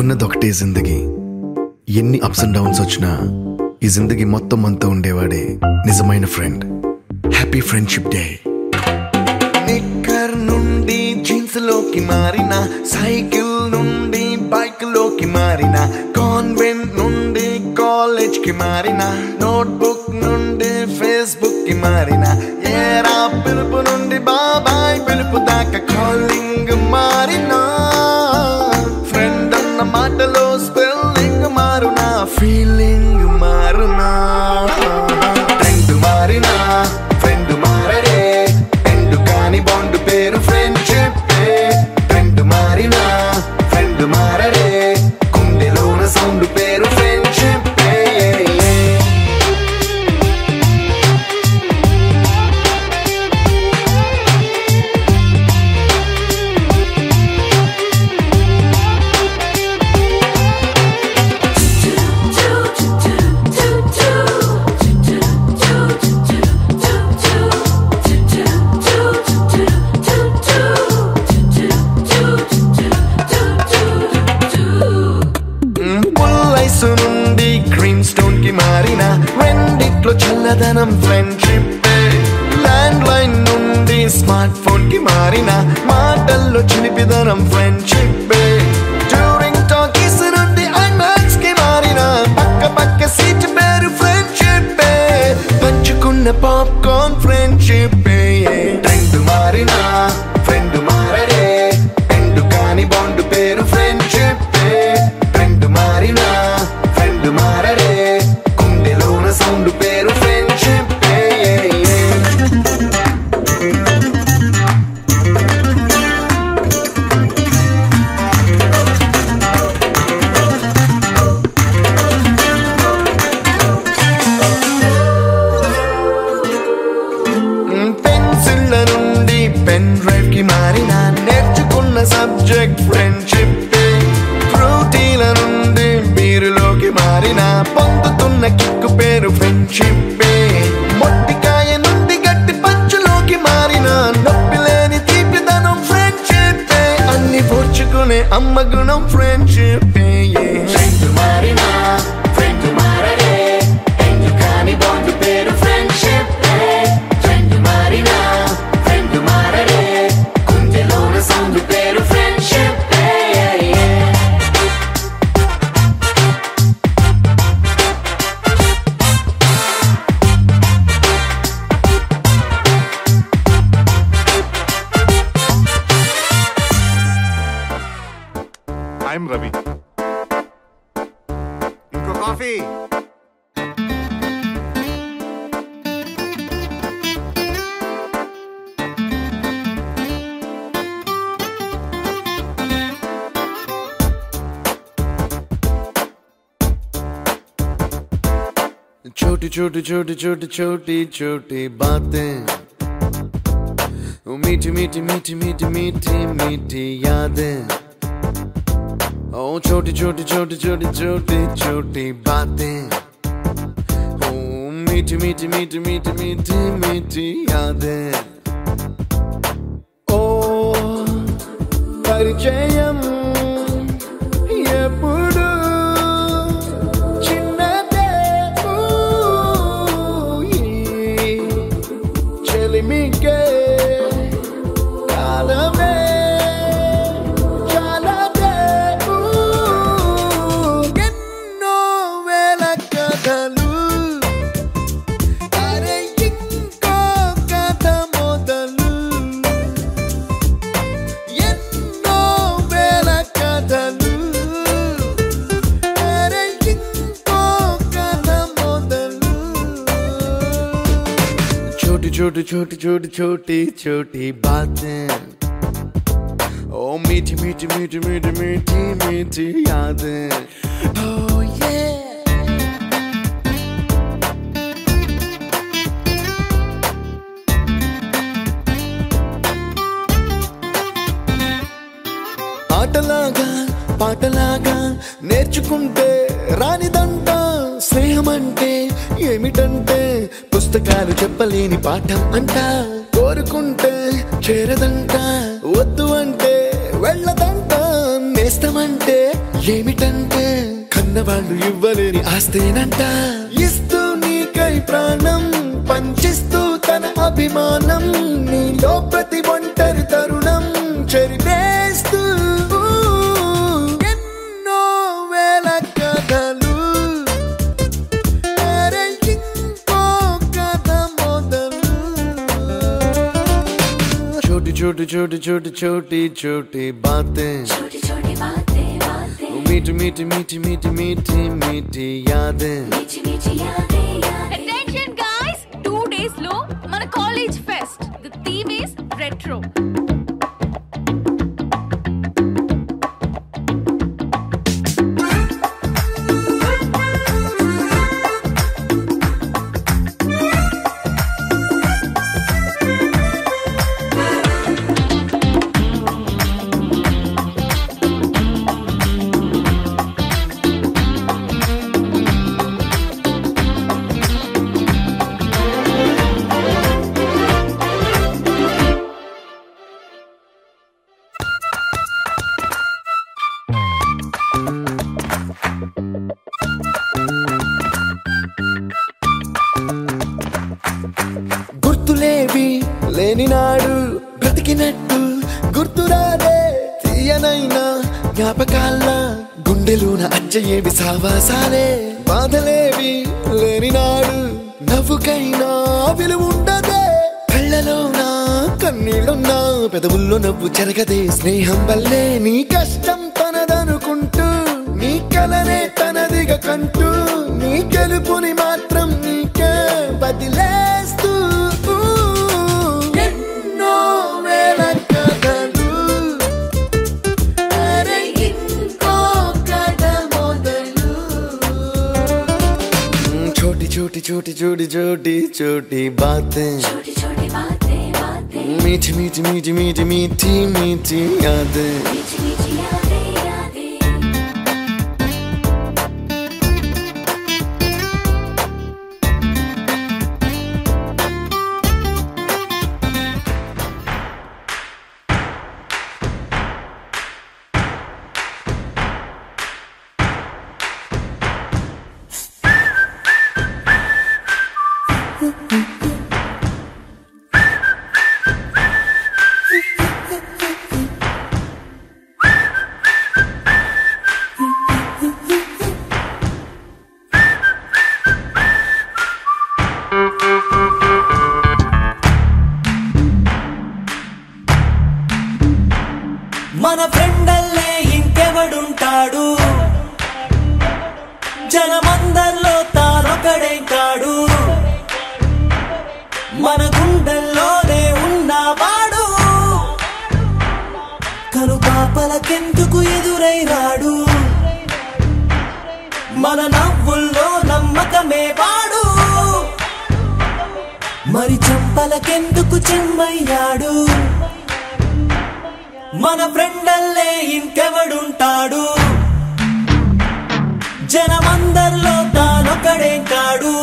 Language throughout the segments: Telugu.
ఉన్నదొకటే జిందగీ, ఎన్ని అప్స్ అండ్ డౌన్స్ వచ్చినా ఈ జిందగీ మొత్తం అంతా ఉండేవాడే నిజమైన friend. Happy friendship day. Knicker నుండి జీన్స్ లోకి మారిన, సైకిల్ నుండి బైక్ లోకి మారిన, కాన్వెంట్ నుండి కాలేజ్ కి మారిన, నోట్బుక్ నుండి ఫేస్బుక్ కి మారిన, ఏరా పిలుపు నుండి బాబాయ్ పిలుపు దాకా కాలింగ్ మారిన, ఫ్రెండ్ అన్న మాటలో స్పెల్లింగ్ మారునా, ఫీలింగ్ మారునా, ట్రెండ్ మారినా ఫ్రెండ్ మారడే, ఎండు కాని బాండ్ పేరు ఫ్రెండ్షిప్. ట్రెండ్ మారినా ఫ్రెండ్ మారడే, కుండెలోన సౌండ్ పేరు ఫ్రెండ్షిప్. నుండి గ్రీన్ స్టోన్ కి మారిన, రెండిట్లో చల్లదనం ఫ్రెండ్షిప్. ల్యాండ్ లైన్ నుండి స్మార్ట్ ఫోన్ కి మారిన, మాటల్లో చిలిపిదనం ఫ్రెండ్షిప్. డ్యూరింగ్ టాకీస్ నుండి ఐమాక్స్ కి మారిన, పక్క పక్క సీట్ పేరు ఫ్రెండ్షిప్. పంచుకున్న పాప్కార్న్ ఫ్రెండ్షిప్. ట్రెండ్ మారిన ఫ్రెండ్ మారడే, ఎండు కాని బాండ్ సబ్జెక్ట్ ఫ్రెండ్షిప్ ఫ్రూటీల నుండి బీరులోకి మారిన పొందుతున్న కిక్కు పేరు ఫ్రెండ్షిప్ మొట్టికాయ నుండి గట్టి పంచులోకి మారిన నొప్పి లేని తీపిదనం ఫ్రెండ్షిప్ అన్ని పోర్చుకునే అమ్మ గుణం ఫ్రెండ్షిప్ మారినా ఫ్రెండ్ మారడే ఎందుకు కాని బాండ్ పేరు ఫ్రెండ్షిప్ ఫ్రెండ్ మారినా ఫ్రెండ్ మారడే గుండెలోన సౌండ్ పేరు friendship I'm Ravi. Inko coffee. छोटी छोटी छोटी छोटी छोटी छोटी बातें मीठी मीठी मीठी मीठी मीठी मीठी यादें ओ छोटी छोटी छोटी छोटी छोटी छोटी बातें ओ मीठी मीठी मीठी मीठी मीठी मीठी यादें ओ परिचयम ఎప్పుడు చిన్నదే చెలిమికే కాలమే చాలదే ఎన్నో వేల కథలు అరే ఇంకో కథ మొదలు ఎన్నో వేల కథలు అరే ఇంకో కథ మొదలు छोटी छोटी छोटी छोटी छोटी छोटी बातें ओ मीठी मीठी मीठी मीठी मीठी मीठी यादें oh yeah ఆటలాగా పాటలాగా నేర్చుకుంటే రానిదంట స్నేహం అంటే ఏమిటంటే పుస్తకాలు చెప్పలేని పాఠం అంట కోరుకుంటే చేరదంట వద్దు అంటే వెళ్ళదంట నేస్తమంటే ఏమిటంటే కన్నవాళ్ళు ఇవ్వలేని ఆస్తేనంట ఇస్తూ నీకై ప్రాణం పంచిస్తూ తన అభిమానం నీలో ప్రతి ఒంటరి తరుణం చెరిపేస్తూ ఎన్నో వేల కథలు అరే ఇంకో కథ మొదలు छोटी छोटी छोटी छोटी छोटी छोटी बातें मीठी मीठी मीठी मीठी मीठी मीठी यादें Attention guys, 2 days lo mana college fest. The theme is retro. గుర్తులేవి లేని నాడు బ్రతికినట్టు గుర్తురాలే తీయనైనా జ్ఞాపకాల గుండెలోన అచ్చయేవి సావాసాలే బాధలేవి లేని నాడు నవ్వుకైనా విలువుండదే కళ్ళలోన కన్నీళ్ళున్నా పెదవుల్లో నవ్వు చెరగదే స్నేహం వల్లే నీ కష్టం తనదనుకుంటూ నీ కలనే తనదిగా కంటూ నీ గెలుపుని మాత్రం నీకే బదిలేస్తూ ఎన్నో వేల కథలు అరే ఇంకో కథ మొదలు छोटी छोटी छोटी छोटी छोटी छोटी बातें मीठी मीठी मीठी मीठी मीठी मीठी यादें మన ఫ్రెండల్లే ఇంకెవడుంటాడు జనమందర్లో తానొకడే కాడు మన గుండెల్లోనే ఉన్నవాడు కనుపాపలకెందుకు ఎదురై రాడు మన నవ్వుల్లో నమ్మకమే వాడు మరి చంపలకెందుకు చెమ్మయ్యాడు మన ఫ్రెండల్లే ఇంకెవడుంటాడు జనమందర్లో తానొకడే కాడు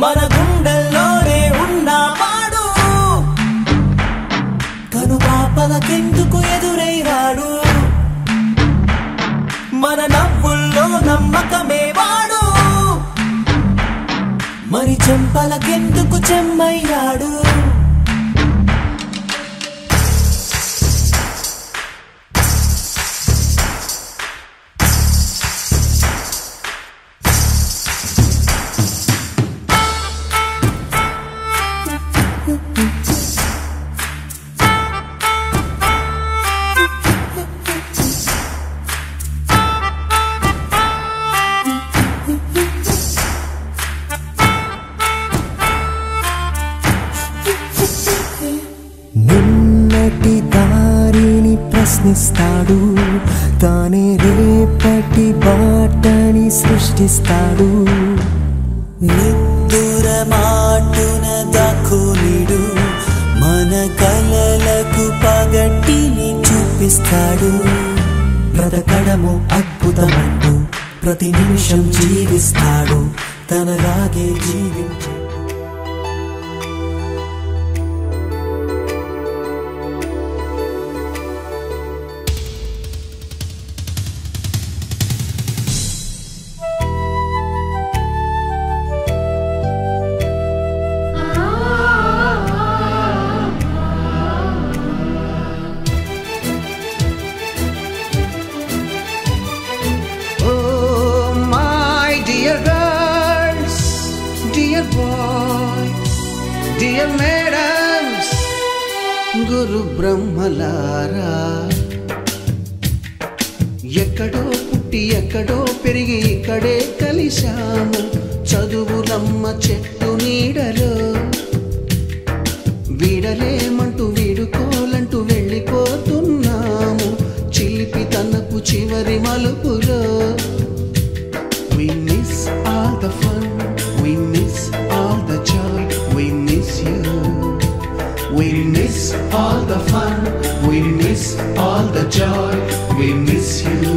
మన గుండెల్లోనే ఉన్నవాడు కనుపాపలకెందుకు ఎదురై రాడు మన నవ్వుల్లో నమ్మకమే వాడు మరి చెంపలకెందుకు చెమ్మయ్యాడు నిన్నటి దారిని ప్రశ్నిస్తాడు తానే రేపటి బాటని సృష్టిస్తాడు నిద్దుర మాటున దాక్కునిడు మన కలలకు పగటిని చూపిస్తాడు బ్రతకడము అద్భుతమంటూ ప్రతి నిమిషం జీవిస్తాడు తనలాగే జీవించు Dear madams, గురు బ్రహ్మలారా ఎక్కడో పుట్టి ఎక్కడో పెరిగి ఇక్కడే కలిశాము చదువులమ్మ చెట్టు నీడలో వీడలేమంటూ వీడుకోలంటూ వెళ్ళిపోతున్నాము చిలిపి తనపు చివరి మలుపులో We miss all the fun, we miss all the joy, we miss you. We miss all the fun, we miss all the joy, we miss you.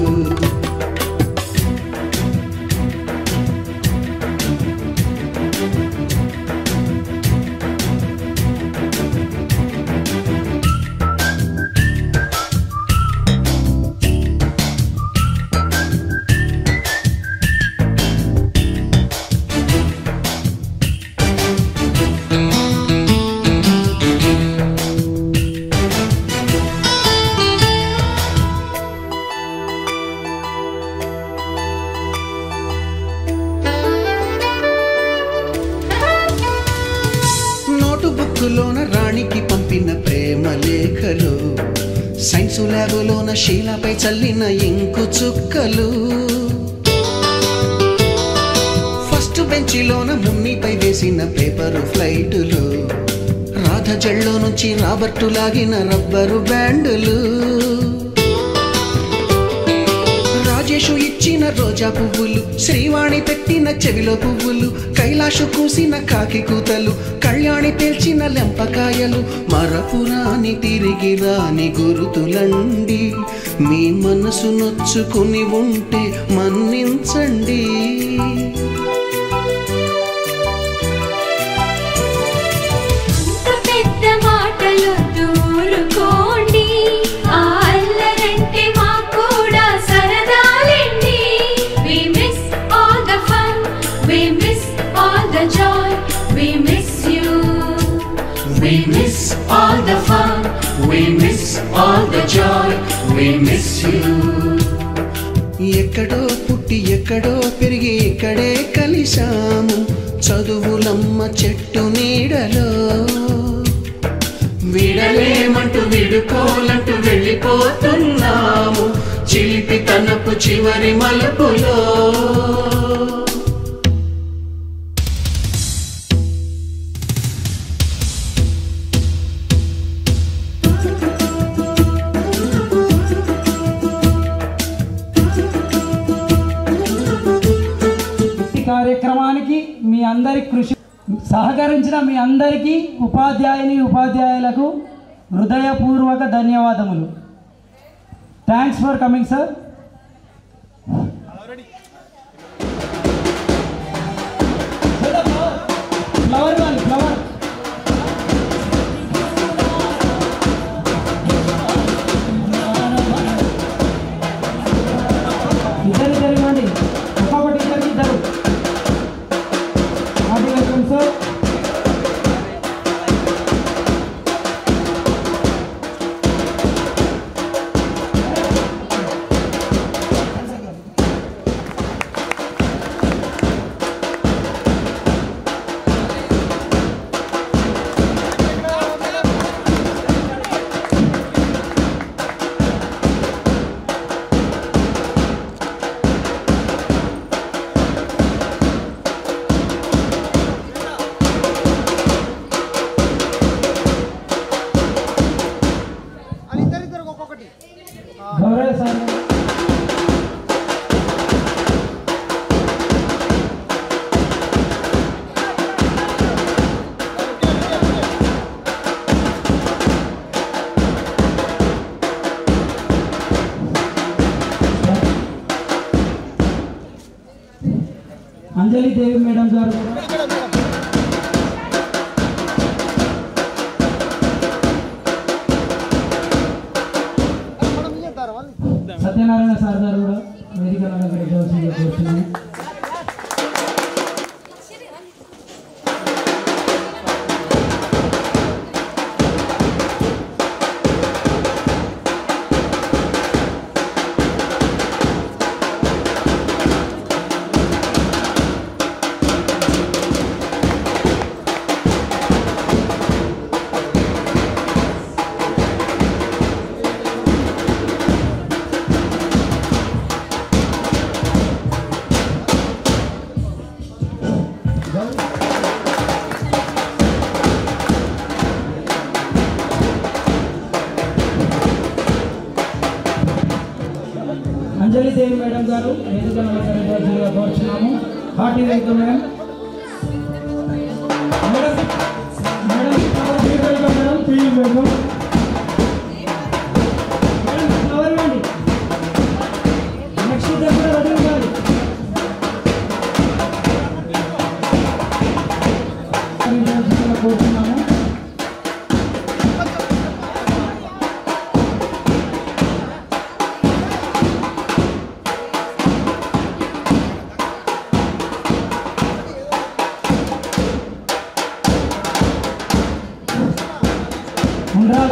బుక్కులోన రాణికి పంపిన ప్రేమ లేఖలు సైన్స్ ల్యాబులోన శీలపై చల్లిన ఇంకు చుక్కలు ఫస్ట్ బెంచిలోన మున్నిపై వేసిన పేపరు ఫ్లైటులు రాధ జల్లో నుంచి రాబర్టు లాగిన రబ్బరు బ్యాండులు రాకేషు ఇచ్చిన రోజా పువ్వులు, శ్రీవాణి పెట్టిన చెవిలో పువ్వులు, కైలాషు కూసిన కాకి కూతలు, కళ్యాణి పేల్చిన లెంపకాయలు, మరపురాని తిరిగి రాని గురుతులండి. మీ మనసు నొచ్చుకుని ఉంటే మన్నించండి. We miss all the fun, we miss all the joy, we miss you. ఎక్కడో పుట్టి ఎక్కడో పెరిగి ఇక్కడే కలిశాము, చదువులమ్మ చెట్టు నీడలో. విడలేమంటూ విడుకోలంటూ వెళ్ళిపోతున్నాము, చిలిపి తనపు చివరి మలుపులో. కార్యక్రమానికి మీ అందరి కృషి సహకరించిన మీ అందరికీ ఉపాధ్యాయులకు హృదయపూర్వక ధన్యవాదములు. Thanks for coming sir. Flower వాళ్ళు ఫ్లవర్ ఇద్దరు జరిగండి, ఒక్కొక్కటి ఇద్దరికి ఇద్దరు. సార్ అంజలి దేవి మేడం గారు, సత్యనారాయణ సార్ గారు కూడా వేదికలను కోరుతున్నాను. అంజలి దేవి మేడం గారు వేదికను అలంకరించాల్సిందిగా కోరుచున్నాము. Hearty welcome madam. కోరుచున్నాము. ఉండ్రా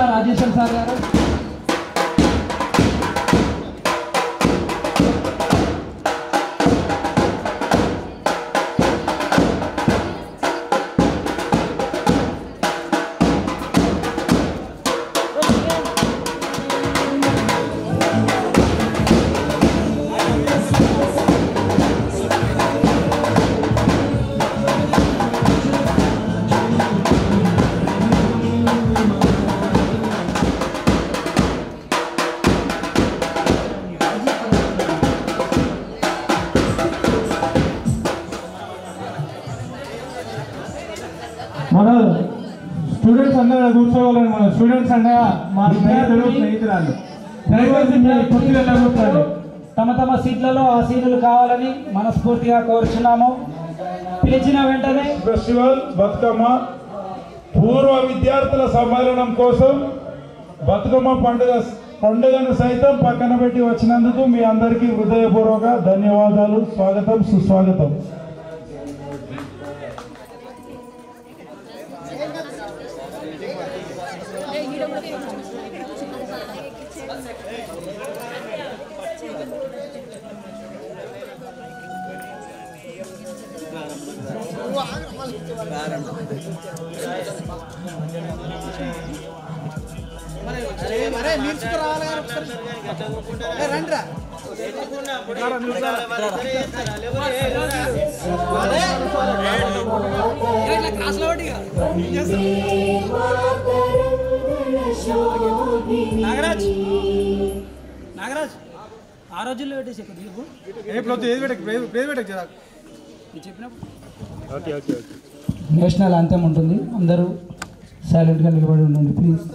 అందరూ కూర్చోవాలని మన స్టూడెంట్స్ అనగా మా స్నేహితురాలు తమ తమ సీట్లలో ఆసీనులు కావాలని మనస్ఫూర్తిగా కోరుచున్నాము. పిలిచిన వెంటనే ఫెస్టివల్ బతుకమ్మ పూర్వ విద్యార్థుల సమ్మేళనం కోసం బతుకమ్మ పండుగను సైతం పక్కన పెట్టి వచ్చినందుకు మీ అందరికీ హృదయపూర్వక ధన్యవాదాలు. స్వాగతం, సుస్వాగతం. నాగరాజ్ ఆ రోజుల్లో పెట్టేసి నేషనల్ యాంథమ్ ఉంటుంది. అందరూ సైలెంట్గా నిలబడి ఉండండి please.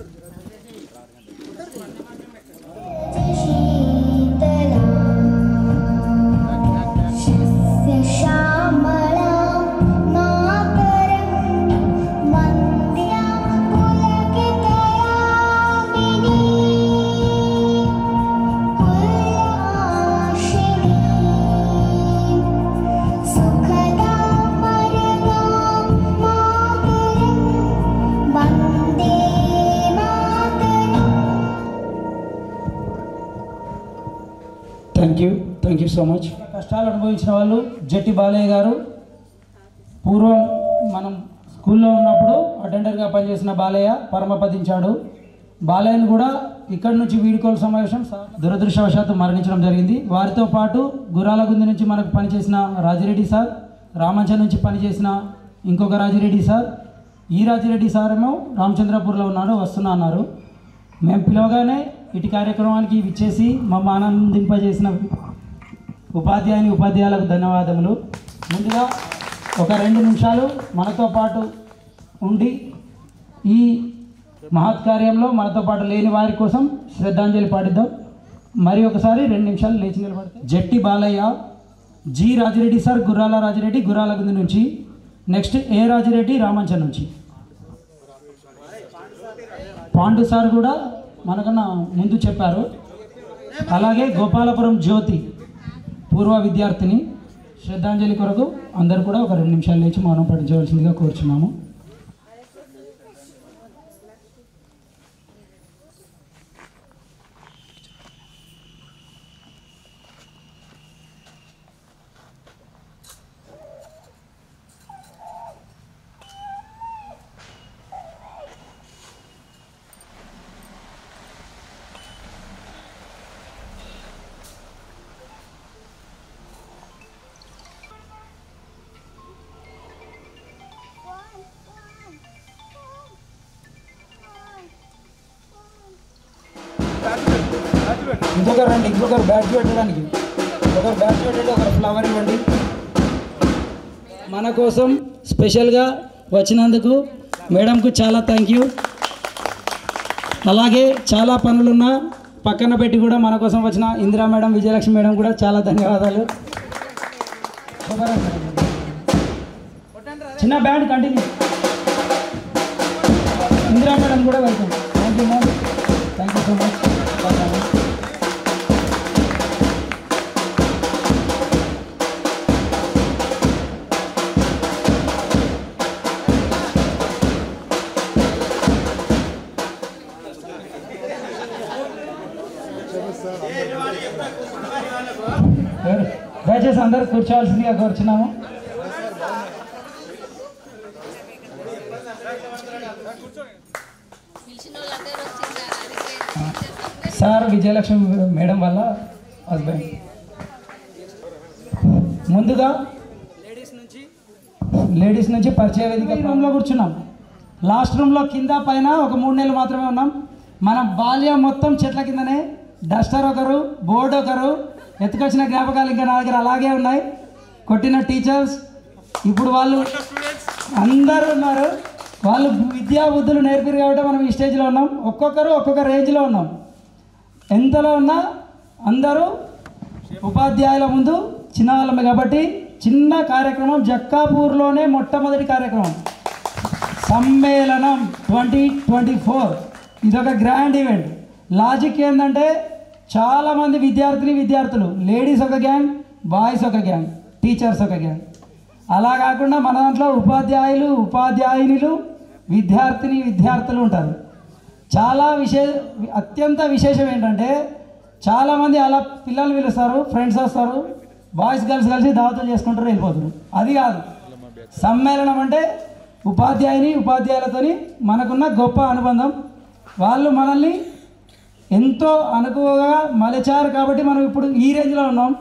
Thank you so much. కష్టాలు అనుభవించిన వాళ్ళు జట్టి బాలయ్య గారు. పూర్వం మనం స్కూల్లో ఉన్నప్పుడు అటెండర్గా పనిచేసిన బాలయ్య పరమపదించాడు. బాలయ్యను కూడా ఇక్కడి నుంచి వీడుకోలు సమావేశం దురదృష్టవశాత్తు మరణించడం జరిగింది. వారితో పాటు గురాలగుంది నుంచి మనకు పనిచేసిన రాజిరెడ్డి సార్, రామంచ నుంచి పనిచేసిన ఇంకొక రాజిరెడ్డి సార్, ఈ రాజిరెడ్డి సార్ ఏమో రామచంద్రపూర్లో ఉన్నాడు, వస్తున్నా అన్నారు. మేము పిలవగానే ఇటు కార్యక్రమానికి విచ్చేసి మమ్మ ఆనందింపజేసిన ఉపాధ్యాయులకు ధన్యవాదములు. ముందుగా ఒక 2 నిమిషాలు మనతో పాటు ఉండి ఈ మహత్ కార్యంలో మనతో పాటు లేని వారి కోసం శ్రద్ధాంజలి పాటిద్దాం. మరి ఒకసారి 2 నిమిషాలు లేచి నిలబడితే జట్టి బాలయ్య, జి రాజిరెడ్డి సార్ గుర్రాల రాజిరెడ్డి గుర్రాలగుంది నుంచి, నెక్స్ట్ ఏ రాజిరెడ్డి రామంచ నుంచి, పాండు సార్ కూడా మనకన్నా ముందు చెప్పారు. అలాగే గోపాలపురం జ్యోతి పూర్వ విద్యార్థిని. శ్రద్ధాంజలి కొరకు అందరూ కూడా ఒక 2 నిమిషాలు లేచి మౌనం పఠించవలసిందిగా కోరుచున్నాము. ఇంకొకరు బ్యాచ్ పెట్టడానికి, ఒకరు బ్యాచ్ పెట్టండి, ఒకరు ఫ్లవర్ ఇవ్వండి. మన కోసం స్పెషల్గా వచ్చినందుకు మేడంకు చాలా థ్యాంక్ యూ. అలాగే చాలా పనులున్నా పక్కన పెట్టి కూడా మన కోసం వచ్చిన ఇందిరా మేడం, విజయలక్ష్మి మేడం కూడా చాలా ధన్యవాదాలు. చిన్న బ్యాండ్ కంటిన్యూ. ఇందిరా మేడం కూడా welcome. Thank you ma'am, thank you so much. దయచేసి అందరూ కూర్చోవలసిందిగా కోరుచున్నాము. సార్ విజయలక్ష్మి మేడం వల్ల హస్బెండ్. ముందుగా లేడీస్ నుంచి పరిచయ వేదిక రూమ్లో కూర్చున్నాం. లాస్ట్ రూమ్లో కింద పైన ఒక 3 నెలలు మాత్రమే ఉన్నాం. మన బాల్యం మొత్తం చెట్ల కిందనే. డస్టర్ ఒకరు, బోర్డు ఒకరు, ఎత్తుకొచ్చిన జ్ఞాపకాలు ఇంకా నా దగ్గర అలాగే ఉన్నాయి. కొట్టిన టీచర్స్ ఇప్పుడు వాళ్ళు అందరూ ఉన్నారు. వాళ్ళు విద్యా బుద్ధులు నేర్పారు కాబట్టి మనం ఈ స్టేజ్లో ఉన్నాం. ఒక్కొక్కరు ఒక్కొక్క రేంజ్లో ఉన్నాం. ఎంతలో ఉన్నా అందరూ ఉపాధ్యాయుల ముందు చిన్నవాళ్ళమే కాబట్టి చిన్న కార్యక్రమం జక్కాపూర్లోనే మొట్టమొదటి కార్యక్రమం సమ్మేళనం 2024. ఇదొక గ్రాండ్ ఈవెంట్. లాజిక్ ఏంటంటే చాలామంది విద్యార్థులు లేడీస్ ఒక గ్యాంగ్, బాయ్స్ ఒక గ్యాంగ్, టీచర్స్ ఒక గ్యాంగ్. అలా కాకుండా మన దాంట్లో ఉపాధ్యాయులు విద్యార్థులు ఉంటారు. అత్యంత విశేషం ఏంటంటే చాలామంది అలా పిల్లలు పిలుస్తారు, ఫ్రెండ్స్ వస్తారు, బాయ్స్ గర్ల్స్ కలిసి దావతులు చేసుకుంటారు, వెళ్ళిపోతారు. అది కాదు సమ్మేళనం అంటే ఉపాధ్యాయులతోని మనకున్న గొప్ప అనుబంధం. వాళ్ళు మనల్ని ఎంతో అనుకువగా మలిచారు కాబట్టి మనం ఇప్పుడు ఈ రేంజ్లో ఉన్నాం.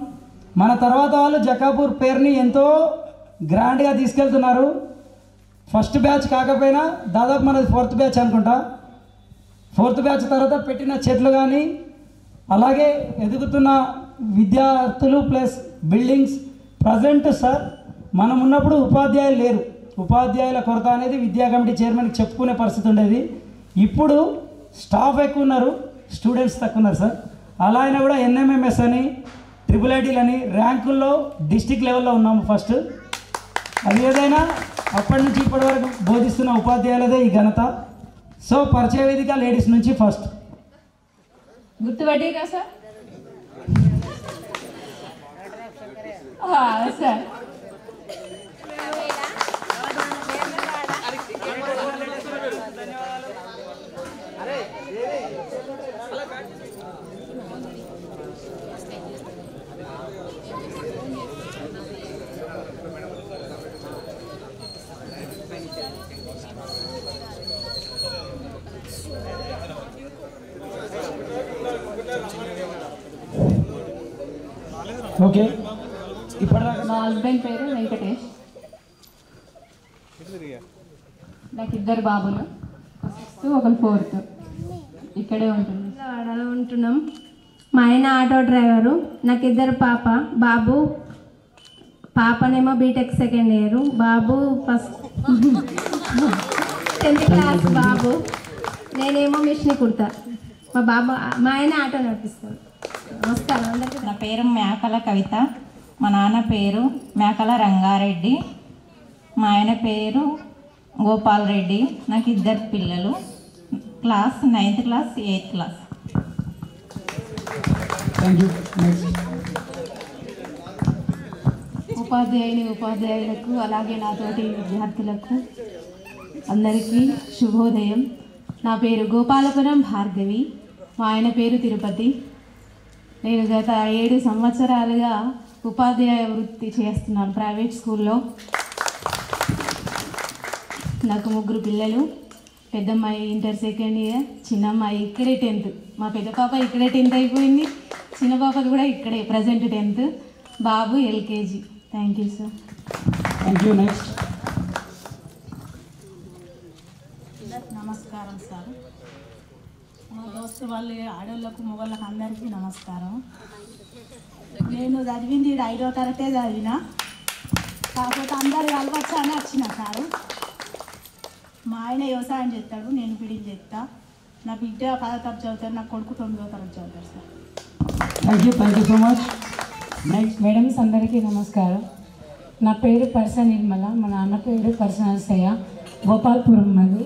మన తర్వాత వాళ్ళు జక్కాపూర్ పేరుని ఎంతో గ్రాండ్గా తీసుకెళ్తున్నారు. ఫస్ట్ బ్యాచ్ కాకపోయినా దాదాపు మనది 4th బ్యాచ్ అనుకుంటా. 4th బ్యాచ్ తర్వాత పెట్టిన చెట్లు కానీ అలాగే ఎదుగుతున్న విద్యార్థులు ప్లస్ బిల్డింగ్స్ ప్రజెంట్ సార్ మనం ఉన్నప్పుడు ఉపాధ్యాయులు లేరు. ఉపాధ్యాయుల కొరత అనేది విద్యా కమిటీ చైర్మన్కి చెప్పుకునే పరిస్థితి ఉండేది. ఇప్పుడు స్టాఫ్ ఎక్కువ ఉన్నారు, స్టూడెంట్స్ తక్కువ ఉన్నారు సార్. అలా అయినా కూడా NMMS అని IIITలని ర్యాంకుల్లో డిస్టిక్ లెవెల్లో ఉన్నాము ఫస్ట్. అది ఏదైనా అప్పటి నుంచి ఇప్పటి వరకు బోధిస్తున్న ఉపాధ్యాయులదే ఈ ఘనత. సో పరిచయ వేదిక లేడీస్ నుంచి ఫస్ట్. గుర్తుపట్టే కదా సార్? Sir okay. ఇప్పటిదాకా మా హస్బెండ్ పేరు వెంకటేష్. నాకు 2 బాబులు, 6th ఒకరు 4th. ఇక్కడే ఉంటుంది, వాడలో ఉంటున్నాం. మా ఆయన ఆటో డ్రైవరు. నాకు 2 బాబు. పాపనేమో బీటెక్ 2nd ఇయర్, బాబు 10th క్లాస్ బాబు. నేనేమో మిషన్ కుడతా. మా ఆయన ఆటో నడిపిస్తాడు. నమస్కారం అందరికీ. నా పేరు మేకల కవిత. మా నాన్న పేరు మేకల రంగారెడ్డి. మా ఆయన పేరు గోపాల్ రెడ్డి. నాకు 2 పిల్లలు, class 9th class 8th class. Thank you. ఉపాధ్యాయులకు అలాగే నాతోటి విద్యార్థులకు అందరికీ శుభోదయం. నా పేరు గోపాలపురం భార్గవి. మా ఆయన పేరు తిరుపతి. నేను గత 7 సంవత్సరాలుగా ఉపాధ్యాయ వృత్తి చేస్తున్నాను ప్రైవేట్ స్కూల్లో. నాకు 3 పిల్లలు. పెద్దమ్మాయి ఇంటర్ 2nd ఇయర్, చిన్నమ్మాయి ఇక్కడే 10th. మా పెద్ద పాప ఇక్కడే 10th అయిపోయింది, చిన్న పాపది కూడా ఇక్కడే present 10th. Babu LKG. Thank you sir. Thank you. Next. నమస్కారం సార్. మా దోస్తు వాళ్ళు ఆడవాళ్ళకు మగవాళ్ళకు అందరికీ నమస్కారం. నేను చదివింది 5వ తరగతే చదివిన, కాకపోతే అందరు కలవచ్చు అని వచ్చిన సారు. మా ఆయన వ్యవసాయం చేస్తాడు, నేను పిడిలు చేస్తా. నా బిడ్డ 10వ తరగతి చదువుతాడు, నా కొడుకు 9వ తరగతి చదువుతాడు sir. Thank you so much. Next. Madams అందరికీ నమస్కారం. నా పేరు పర్స నిర్మల. మా నాన్న పేరు పర్స నరసయ్య. గోపాల్పురం మాది.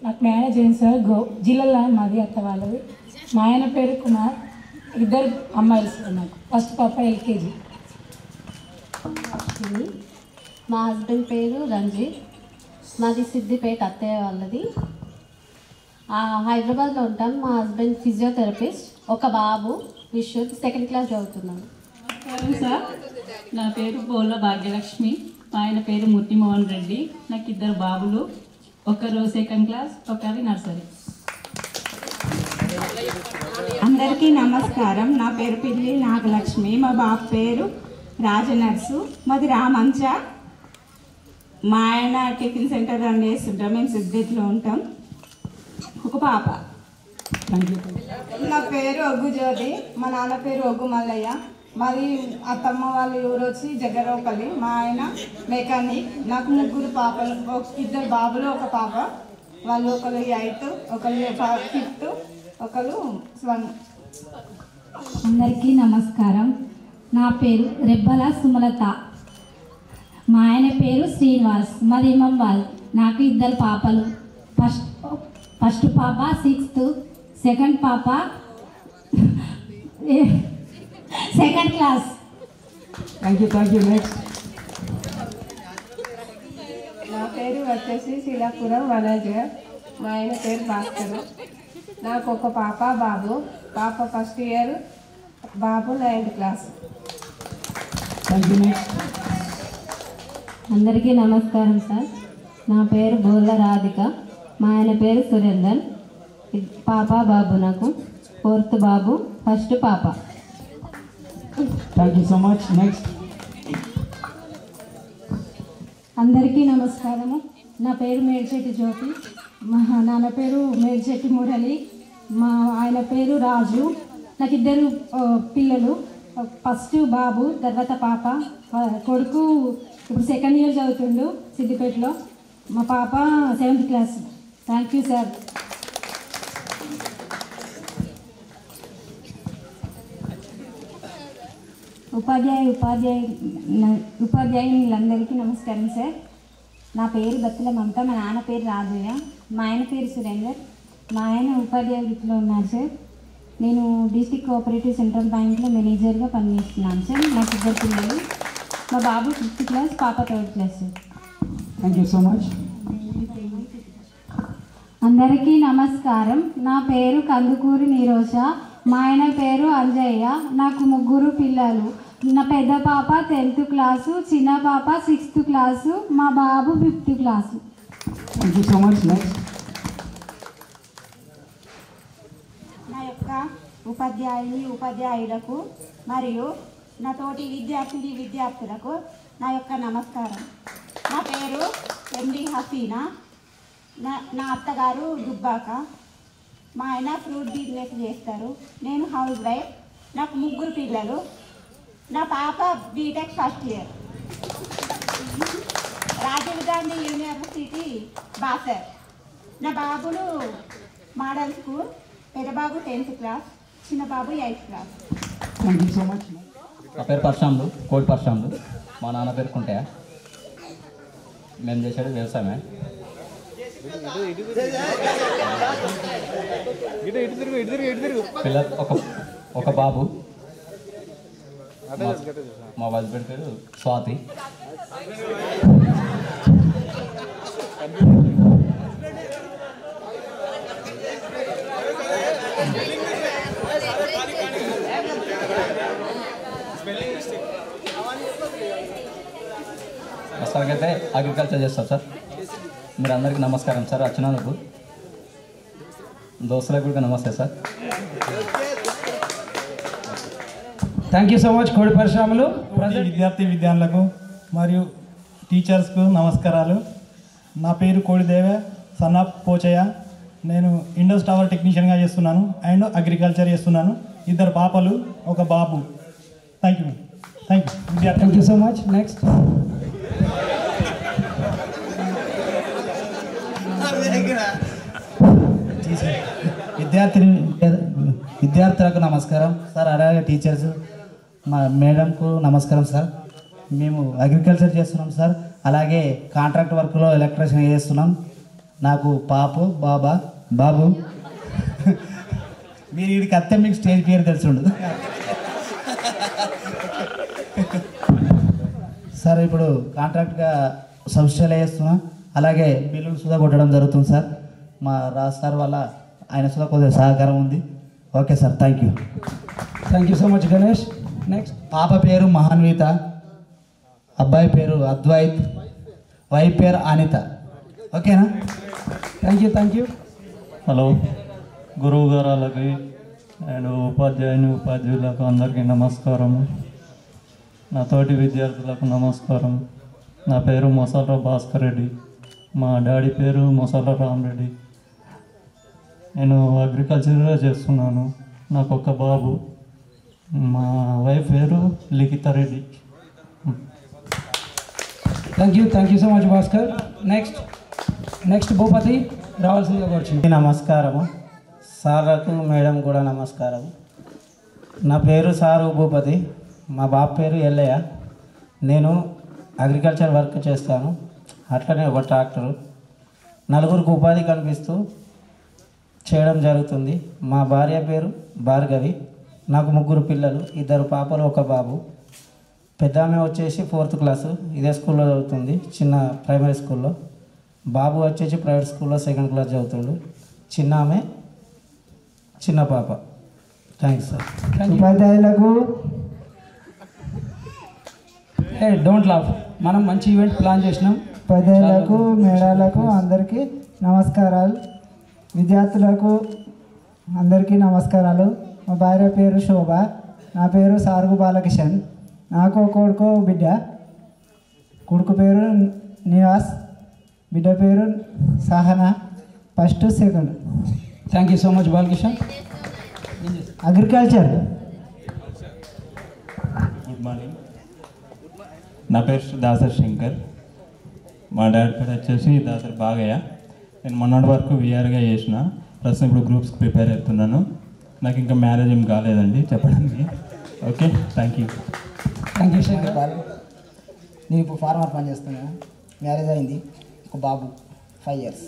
నాకు మ్యారేజ్ అయింది సార్. జిల్లాలో మాది అత్త వాళ్ళది. మా ఆయన పేరు కుమార్. 2 అమ్మాయిలు సార్. నాకు ఫస్ట్ పాప LKG. మా హస్బెండ్ పేరు రంజిత్. మాది సిద్దిపేట, అత్తయ్య వాళ్ళది. హైదరాబాద్లో ఉంటాం. మా హస్బెండ్ ఫిజియోథెరపిస్ట్. ఒక బాబు విశ్వత్ 2nd క్లాస్ చదువుతున్నాను. సార్, నా పేరు బోళ్ళ భాగ్యలక్ష్మి. మా ఆయన పేరు ముత్తిమోహన్ రెడ్డి. నాకు 2 బాబులు, ఒకరు 2nd క్లాస్, ఒకరి నర్సరీ. అందరికీ నమస్కారం. నా పేరు పిల్లి నాగలక్ష్మి. మా బాబు పేరు రాజనర్సు. మాది రామంచ. మా ఆయన టిఫిన్ సెంటర్ రన్ చేస్తుంటాం. మేము సిద్ధిలో ఉంటాం. ఒక పాప. Thank you. నా పేరు ఒగ్గు జ్యోతి. మా నాన్న పేరు ఒగ్గు మల్లయ్య. మాది అత్తమ్మ వాళ్ళ ఊరు వచ్చి జగ్గరపల్లి. మా ఆయన మెకానిక్. నాకు 3 పాపలు, 2 బాబులు, 1 పాప. వాళ్ళు ఒకరు 8, ఒకరు 5, ఒకరు 1. అందరికీ నమస్కారం. నా పేరు రెబ్బల సుమలత. మా ఆయన పేరు శ్రీనివాస్. మాది ఇమాంబాద్. నాకు 2 పాపలు. ఫస్ట్ పాప 6th, సెకండ్ పాప 2nd class. Thank you. Next. నా పేరు వచ్చేసి శిలాపురం వనజర్. మా ఆయన పేరు భాస్కర్. నాకు 1 పాప, బాబు. పాప 1st year, Babu 9th class. Thank you. Next. అందరికీ నమస్కారం సార్. నా పేరు బోళ్ళ రాధిక. మా ఆయన పేరు సురేందర్. పాప, బాబు. నాకు 4th బాబు, 1st పాప. Thank you so much. Next. అందరికీ నమస్కారము. నా పేరు మేడిచెట్టి జ్యోతి. మా నాన్న పేరు మేడిచెట్టి మురళి. మా ఆయన పేరు రాజు. నాకు 2 పిల్లలు. ఫస్ట్ బాబు, తర్వాత పాప. కొడుకు ఇప్పుడు 2nd ఇయర్ చదువుతుండు సిద్దిపేటలో. మా పాప 7th class. Thank you sir. ఉపాధ్యాయులందరికీ నమస్కారం సార్. నా పేరు బత్తుల మమత. మా నాన్న పేరు రాజయ్య. మా ఆయన పేరు సురేందర్. మా ఆయన ఉపాధ్యాయ వృత్తిలో ఉన్నారు సార్. నేను డిస్ట్రిక్ట్ కోఆపరేటివ్ సెంట్రల్ బ్యాంక్లో మేనేజర్గా పనిచేస్తున్నాను సార్. నాకు 2 పిల్లలు. మా బాబు 5th క్లాస్, పాప 3rd class sir. Thank you so much. అందరికీ నమస్కారం. నా పేరు కందుకూరి నీరోష. మా ఆయన పేరు అంజయ్య. నాకు 3 పిల్లలు. నా పెద్ద పాప 10th క్లాసు, చిన్న పాప 6th క్లాసు, మా బాబు 5th class. Thank you so much. Next. నా యొక్క ఉపాధ్యాయులకు మరియు నా తోటి విద్యార్థులకు నా యొక్క నమస్కారం. నా పేరు ఎండి హసీనా. నా అత్తగారు దుబ్బాక. మా ఆయన ఫ్రూట్ బిజినెస్ చేస్తారు. నేను హౌస్ వైఫ్. నాకు 3 పిల్లలు. నా పాప B Tech 1st year, Rajiv Gandhi university Basar. నా బాబులు మోడల్ స్కూల్. పెద్ద బాబు 10th క్లాస్, చిన్న బాబు 8th class. Thank you so much. నా పేరు పరశురాములు, కోడి పరశురాములు. మా నాన్న పేరు కుంటయ్య. మేము చేసేది వ్యవసాయమే. పిల్లలు ఒక బాబు. మా హస్బెండ్ పేరు స్వాతి. ప్రస్తుతానికైతే అగ్రికల్చర్ చేస్తాం సార్. మీరు అందరికీ నమస్కారం సార్. వచ్చినందుకు దోస్తులకు కూడా నమస్తే sir. Thank you so much కోడి పరిశ్రమలు. విద్యార్థులకు మరియు టీచర్స్కు నమస్కారాలు. నా పేరు కోడిదేవ సన్నా పోచయ్య. నేను ఇండస్ టవర్ టెక్నీషియన్గా చేస్తున్నాను అండ్ అగ్రికల్చర్ చేస్తున్నాను. 2 పాపలు, 1 బాబు. Thank you. Thank you so much. Next. విద్యార్థులకు నమస్కారం సార్. అలాగే టీచర్స్, మా మేడంకు నమస్కారం సార్. మేము అగ్రికల్చర్ చేస్తున్నాం సార్. అలాగే కాంట్రాక్ట్ వర్క్లో ఎలక్ట్రీషియన్ చేస్తున్నాం. నాకు బాబు. మీరు వీడికి అత్తే మీకు స్టేజ్ పేరు తెలిసి ఉండదు సార్. ఇప్పుడు కాంట్రాక్ట్గా సబ్స్టైల్ చేస్తున్నాం. అలాగే బిల్లులు సుధా కొట్టడం జరుగుతుంది సార్. మా రాజ్ సార్ వల్ల ఆయన సుధా కొద్దిగా సహకారం ఉంది. Okay sir. Thank you so much Ganesh. Next. పాప పేరు మహాన్విత, అబ్బాయి పేరు అద్వైత్, వైఫ్ పేరు అనిత. ఓకేనా? Thank you. హలో, గురువు గారులకి అండ్ ఉపాధ్యాయులకు అందరికీ నమస్కారము. నా తోటి విద్యార్థులకు నమస్కారం. నా పేరు మొసల భాస్కర్ రెడ్డి. మా డాడీ పేరు మొసల రామరెడ్డి. నేను అగ్రికల్చర్గా చేస్తున్నాను. నాకు 1 బాబు. మా వైఫ్ పేరు Likhita Reddy. Thank you so much Bhaskar. Next Bhupathi రావాల్సిందిగా కోరుచున్నాను. నమస్కారము సార్లకు మేడం కూడా నమస్కారం. నా పేరు సారు భూపతి, మా బాబు పేరు ఎల్లయ్య. నేను అగ్రికల్చర్ వర్క్ చేస్తాను, అట్లనే ఒక ట్రాక్టరు. నలుగురికి ఉపాధి కల్పిస్తూ చేయడం జరుగుతుంది. మా భార్య పేరు భార్గవి. నాకు 3 పిల్లలు, 2 పాపలు 1 బాబు. పెద్ద ఆమె వచ్చేసి 4th క్లాసు, ఇదే స్కూల్లో చదువుతుంది, చిన్న ప్రైమరీ స్కూల్లో. బాబు వచ్చేసి ప్రైవేట్ స్కూల్లో 2nd క్లాస్ చదువుతుండు. చిన్న ఆమె చిన్న పాప. Thanks sir. ఉపాధ్యాయులకు డోంట్ లాఫ్, మనం మంచి ఈవెంట్ ప్లాన్ చేసినాం. ఉపాధ్యాయులకు మేడాలకు అందరికీ నమస్కారాలు. విద్యార్థులకు అందరికీ నమస్కారాలు. మా భార్య పేరు శోభ, నా పేరు సారుగు బాలకిషన్. నాకు ఒక కొడుకు బిడ్డ. కొడుకు పేరు నివాస్, బిడ్డ పేరు Sahana, 1st 2nd. Thank you so much Balakishan. Agriculture. Good morning, నా పేరు దాసర్ శంకర్. మా డాడీ పేరు వచ్చేసి దాసర్ బాగయ్య. నేను మొన్నటి వరకు విఆర్గా చేసిన, ప్రస్తుతం ఇప్పుడు గ్రూప్స్కి ప్రిపేర్ అవుతున్నాను. నాకు ఇంకా మ్యారేజ్ ఏం కాలేదండి చెప్పడానికి. Okay, thank you. నేను ఇప్పుడు ఫార్మర్ పని చేస్తున్నాను. మ్యారేజ్ అయింది, ఒక బాబు 5 years.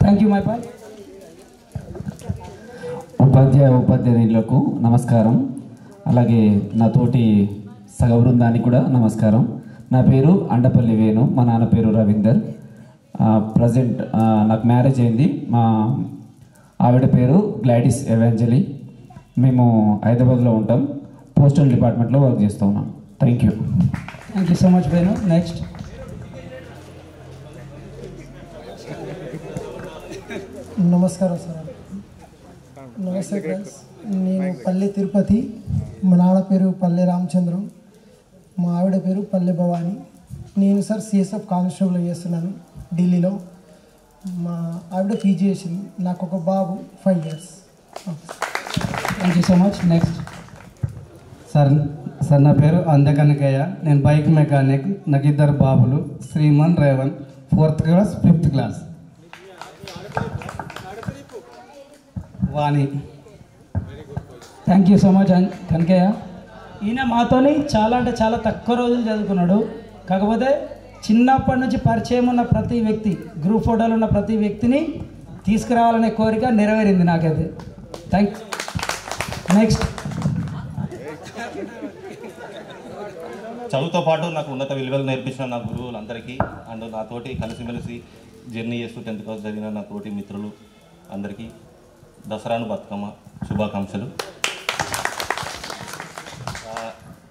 Thank you my boy. ఉపాధ్యాయులకు నమస్కారం. అలాగే నా తోటి సగ బృందానికి కూడా నమస్కారం. నా పేరు అండపల్లి వేణు, మా నాన్న పేరు రవీందర్. ప్రజెంట్ నాకు మ్యారేజ్ అయింది. మా ఆవిడ పేరు గ్లాడిస్ ఎవాంజలి. మేము హైదరాబాద్లో ఉంటాం, పోస్టల్ డిపార్ట్మెంట్లో వర్క్ చేస్తూ ఉన్నాం. Thank you so much Venu. Next నమస్కారం సార్. నమస్తే ఫ్రెండ్స్. నేను పల్లె తిరుపతి. మా నాన్న పేరు పల్లె రామచంద్రం, మా ఆవిడ పేరు పల్లె భవాని. నేను సార్ సిఎస్ఎఫ్ కానిస్టేబుల్ చేస్తున్నాను ఢిల్లీలో. మా ఆవిడ పీజీ చేసింది. నాకు ఒక బాబు 5 years. Thank you so much. Next sir నా పేరు అందకనకయ్య. నేను బైక్ మెకానిక్. నాకు 2 బాబులు, Sriman Revan, 4th class 5th class. Vani. Thank you so much Kanakaiah. ఈయన మాతోని చాలా అంటే చాలా తక్కువ రోజులు చదువుకున్నాడు. కాకపోతే చిన్నప్పటి నుంచి పరిచయం ఉన్న ప్రతి వ్యక్తి, గ్రూప్ ఫోటోలు ఉన్న ప్రతి వ్యక్తిని తీసుకురావాలనే కోరిక నెరవేరింది నాకైతే. నెక్స్ట్ చదువుతో పాటు నాకు ఉన్నత విలువలు నేర్పించిన నా గురువులందరికీ అండ్ నాతోటి కలిసిమెలిసి జర్నీ చేస్తూ 10th క్లాస్ చదివిన నా తోటి మిత్రులు అందరికీ దసరాను బతుకమ్మ శుభాకాంక్షలు.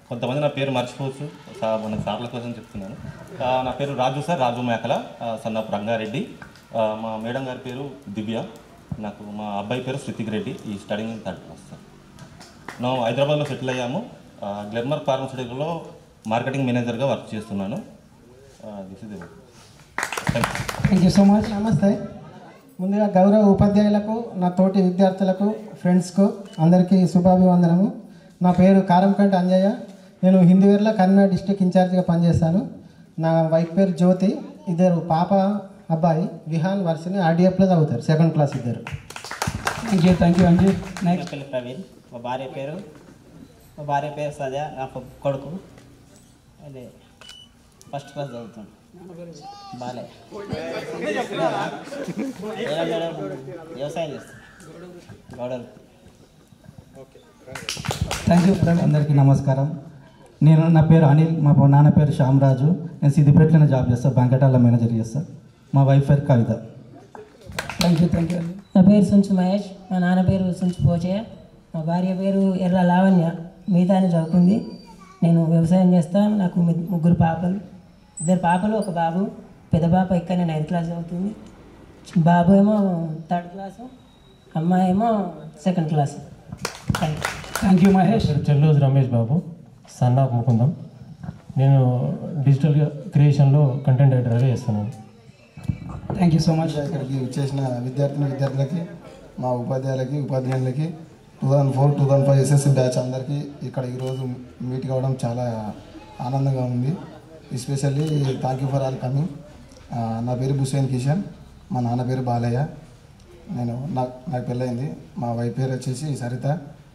కొంతమంది నా పేరు మర్చిపోవచ్చు, మన సార్ల కోసం చెప్తున్నాను. నా పేరు రాజు సార్, రాజు మేకల, సన్నపు రంగారెడ్డి. మా మేడం గారి పేరు దివ్య. నాకు మా అబ్బాయి పేరు శ్రుతిక్ రెడ్డి. ఈ studying in 3rd class sir. మేము హైదరాబాద్లో సెటిల్ అయ్యాము. గ్లెర్మర్ ఫార్మస్యూటికల్లో మార్కెటింగ్ మేనేజర్గా వర్క్ చేస్తున్నాను. Thank you so much. నమస్తే. ముందుగా గౌరవ ఉపాధ్యాయులకు, నా తోటి విద్యార్థులకు, ఫ్రెండ్స్కు అందరికీ శుభాభివందనము. నా పేరు కారంకంటి అంజయ్య. నేను హిందూవేర్ల కరీంనగర్ డిస్ట్రిక్ట్ ఇన్ఛార్జిగా పనిచేస్తాను. నా వైఫ్ పేరు జ్యోతి. 2 పాప అబ్బాయి విహాన్ వర్షిని RDFలో చదువుతారు, 2nd class 2. Thank you Anji. Next Praveen. మా భార్య పేరు సద్య. నా కొడుకు అదే 1st క్లాస్ చదువుతాను. బాలే వ్యవసాయం చేస్తాను. గౌడలు. Thank you. అందరికీ నమస్కారం. నా పేరు అనిల్, మా నాన్న పేరు శ్యామరాజు. నేను సిద్దిపేటలోనే జాబ్ చేస్తాను, బ్యాంకెటాల్లో మేనేజర్ చేస్తాను. మా వైఫ్ పేరు కవిత. Thank you. నా పేరు సుంచు మహేష్. మా నాన్న పేరు సుంచు పోచయ్య. మా భార్య పేరు ఎర్ర లావణ్య. మిగతాని చదువుకుంది. నేను వ్యవసాయం చేస్తాను. నాకు 3 పాపలు, 2 పాపలు 1 బాబు. పెద్ద పాప ఇక్కడనే 9th క్లాస్ చదువుతుంది. బాబు ఏమో 3rd క్లాసు, అమ్మాయి ఏమో 2nd class. Thank you Mahesh. Chelluru Ramesh Babu, son of Mukundam. నేను డిజిటల్ క్రియేషన్లో కంటెంట్ రైటర్గా చేస్తున్నాను. Thank you so much. ఇక్కడికి చేసిన విద్యార్థులకి, మా ఉపాధ్యాయులకి, ఉపాధ్యాయులకి 2004-2005 ఎస్ఎస్సి బ్యాచ్ అందరికీ ఇక్కడ ఈరోజు మీట్ కావడం చాలా ఆనందంగా ఉంది. Especially thank you for all coming. నా పేరు హుసేన్ కిషన్, మా నాన్న పేరు బాలయ్య. నాకు పెళ్ళయింది. మా వైఫ్ పేరు వచ్చేసి సరిత,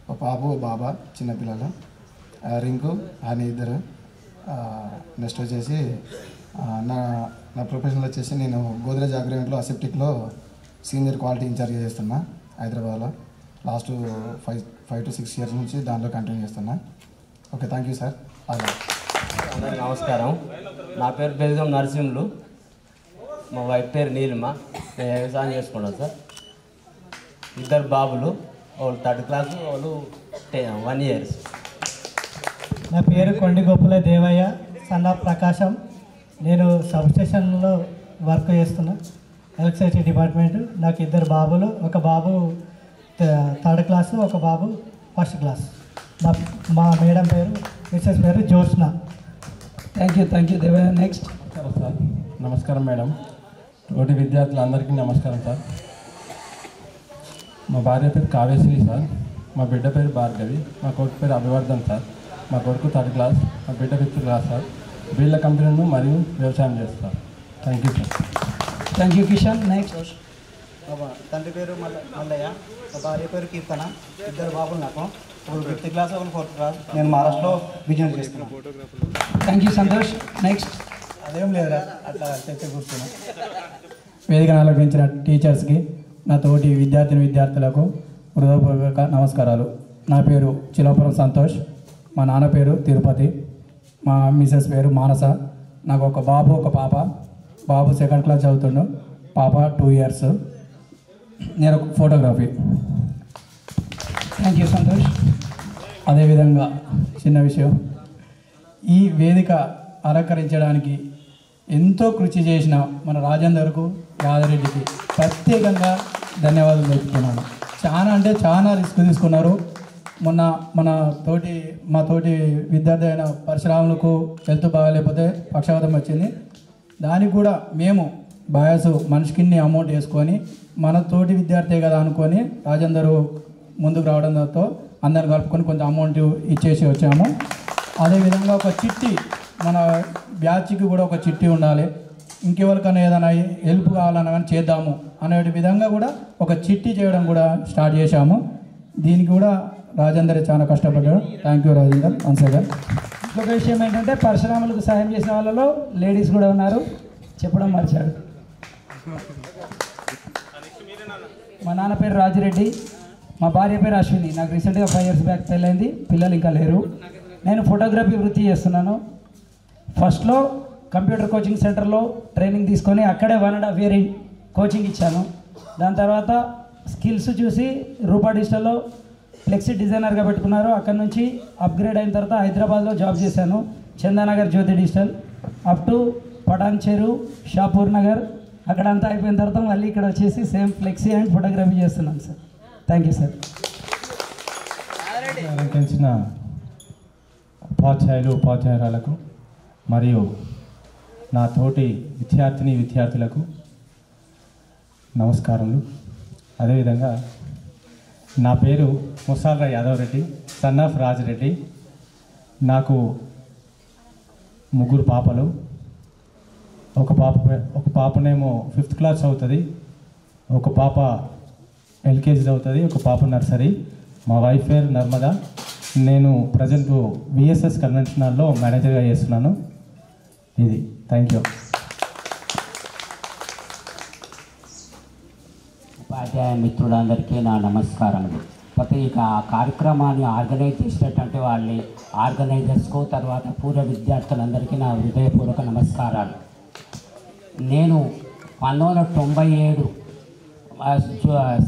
ఒక పాప బాబా చిన్నపిల్లలు, రింకు అని ఇద్దరు. నెక్స్ట్ వచ్చేసి నా ప్రొఫెషనల్ వచ్చేసి నేను గోద్రేజ్ అగ్రిమెంట్లో అసెప్టిక్లో సీనియర్ క్వాలిటీ ఇన్ఛార్జ్ చేస్తున్నా హైదరాబాద్లో. లాస్ట్ 5 to 6 years నుంచి దాంట్లో కంటిన్యూ చేస్తున్నా. Okay, thank you sir. అందరికీ నమస్కారం. నా పేరు బెల్గం నరసింహులు, మా వైఫ్ పేరు నీలిమ. నేను వ్యవసాయం చేసుకున్నాను సార్. ఇద్దరు బాబులు, వాళ్ళు 3rd class, వాళ్ళు 1 year. నా పేరు కొండిగొప్పల దేవయ్య, సన్ ఆఫ్ ప్రకాశం. నేను సబ్స్టేషన్లో వర్క్ చేస్తున్నా, ఎలక్ట్రిసిటీ డిపార్ట్మెంట్. నాకు 2 బాబులు, ఒక బాబు 3rd class, ఒక బాబు 1st class. మా మేడం పేరు మిస్సెస్ పేరు Josna. Thank you Devaiah. Next. Sir నమస్కారం మేడం. తోటి విద్యార్థులందరికీ నమస్కారం సార్. మా భార్య పేరు కావ్యశ్రీ సార్. మా బిడ్డ పేరు భార్గవి. మా కొడుకు పేరు అభివర్ధన్ సార్. మా కొడుకు 3rd class, మా బిడ్డ 5th class సార్. వీళ్ళ కంపెనీలను మరియు వ్యవసాయం చేస్తారు. Thank you sir. Thank you Kishan. Next. తండ్రి పేరు మల్లయ్య, మా భార్య పేరు కీర్తన. 2 బాబులు నాకు, ఒకరు 5th class, ఒకరు 4th class. నేను మహారాష్ట్రలో బిజినెస్ చేస్తున్నాను. Thank you Santosh. నెక్స్ట్. అదేం లేదురా, అట్లా చర్చ కూర్చున్నా. వేదికను అలంకరించిన టీచర్స్కి, నా తోటి విద్యార్థులకు హృదయపూర్వక నమస్కారాలు. నా పేరు చిలపురం సంతోష్, మా నాన్న పేరు తిరుపతి, మా మిసెస్ పేరు మానస. నాకు ఒక బాబు, ఒక పాప. బాబు 2nd class చదువుతుండు, పాప 2 years. నేను ఫోటోగ్రఫీ. Thank you Santosh. అదేవిధంగా చిన్న విషయం, ఈ వేదిక అలంకరించడానికి ఎంతో కృషి చేసిన మన రాజేందర్కు, యాదరెడ్డికి ప్రత్యేకంగా ధన్యవాదాలు తెలుపుతున్నాను. చాలా రిస్క్ తీసుకున్నారు. మొన్న మా తోటి విద్యార్థి అయిన పరశురాములకు హెల్త్ బాగాలేకపోతే పక్షవాతం వచ్చింది. దానికి కూడా మేము బయాస్ మనిషికి అమౌంట్ వేసుకొని మన తోటి విద్యార్థి కదా అనుకొని రాజేందర్ ముందుకు రావడంతో అందరు కలుపుకొని కొంచెం అమౌంట్ ఇచ్చేసి వచ్చాము. అదేవిధంగా ఒక చిట్టి, మన బ్యాచ్కి కూడా ఒక చిట్టి ఉండాలి. ఇంకెవరికైనా ఏదైనా హెల్ప్ కావాలన్నా కానీ చేద్దాము అనే విధంగా కూడా ఒక చిట్టి చేయడం కూడా స్టార్ట్ చేశాము. దీనికి కూడా రాజేందర్ చాలా కష్టపడ్డాడు. Thank you Rajender once again. ఇంకొక విషయం ఏంటంటే పరశురాములకు సాయం చేసిన వాళ్ళలో లేడీస్ కూడా ఉన్నారు, చెప్పడం మర్చాడు. మా నాన్న పేరు రాజిరెడ్డి, మా భార్య పేరు అశ్విని. నాకు రీసెంట్గా 5 years బ్యాక్ పెళ్ళైంది, పిల్లలు ఇంకా లేరు. నేను ఫోటోగ్రఫీ వృత్తి చేస్తున్నాను. ఫస్ట్లో కంప్యూటర్ కోచింగ్ సెంటర్లో ట్రైనింగ్ తీసుకొని అక్కడే 1.5 year కోచింగ్ ఇచ్చాను. దాని తర్వాత స్కిల్స్ చూసి రూపా డిజిటల్లో ఫ్లెక్సీ డిజైనర్గా పెట్టుకున్నారు. అక్కడ నుంచి అప్గ్రేడ్ అయిన తర్వాత హైదరాబాద్లో జాబ్ చేశాను, Chandanagar Jyothi digital, up to Patancheru, Shapur Nagar. అక్కడ అంతా అయిపోయిన తర్వాత మళ్ళీ ఇక్కడ వచ్చేసి సేమ్ ఫ్లెక్సీ అండ్ ఫోటోగ్రఫీ చేస్తున్నాను సార్. Thank you sir. అలంకరించిన ఉపాధ్యాయురాలకు మరియు నా తోటి విద్యార్థులకు నమస్కారములు. అదేవిధంగా నా పేరు ముసాల్రా యాదవ్ రెడ్డి, సన్ ఆఫ్ రాజిరెడ్డి. నాకు 3 పాపలు. ఒక పాపనేమో 5th class చదువుతుంది, ఒక పాప LKG చదువుతుంది, ఒక పాప నర్సరీ. మా వైఫ్ పేరు నర్మదా. నేను ప్రజెంట్ VSS కన్వెన్షనల్లో మేనేజర్గా చేస్తున్నాను. ఇది థ్యాంక్ యూ. ఉపాధ్యాయ మిత్రులందరికీ నా నమస్కారములు. ప్రతి కార్యక్రమాన్ని ఆర్గనైజ్ చేసినటువంటి వాళ్ళని ఆర్గనైజర్స్కు, తర్వాత పూర్వ విద్యార్థులందరికీ నా హృదయపూర్వక నమస్కారాలు. నేను 1997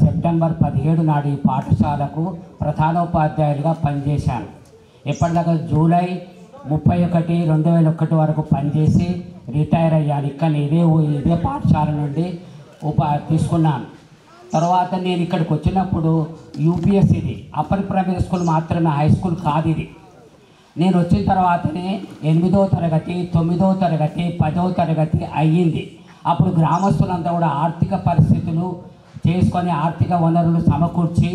సెప్టెంబర్ 17 నాడు ఈ పాఠశాలకు ప్రధానోపాధ్యాయులుగా పనిచేశాను. ఎప్పటిదాకా జూలై 31, 2001 వరకు పనిచేసి రిటైర్ అయ్యాను. ఇక్కడ ఇదే పాఠశాల నుండి తీసుకున్నాను. తర్వాత నేను ఇక్కడికి వచ్చినప్పుడు యూపీఎస్, ఇది అప్పర్ ప్రైమరీ స్కూల్ మాత్రమే, హై స్కూల్ కాదు ఇది. నేను వచ్చిన తర్వాతనే 8వ తరగతి, 9వ తరగతి, 10వ తరగతి అయ్యింది. అప్పుడు గ్రామస్తులంతా కూడా ఆర్థిక పరిస్థితులు చేసుకొని ఆర్థిక వనరులు సమకూర్చి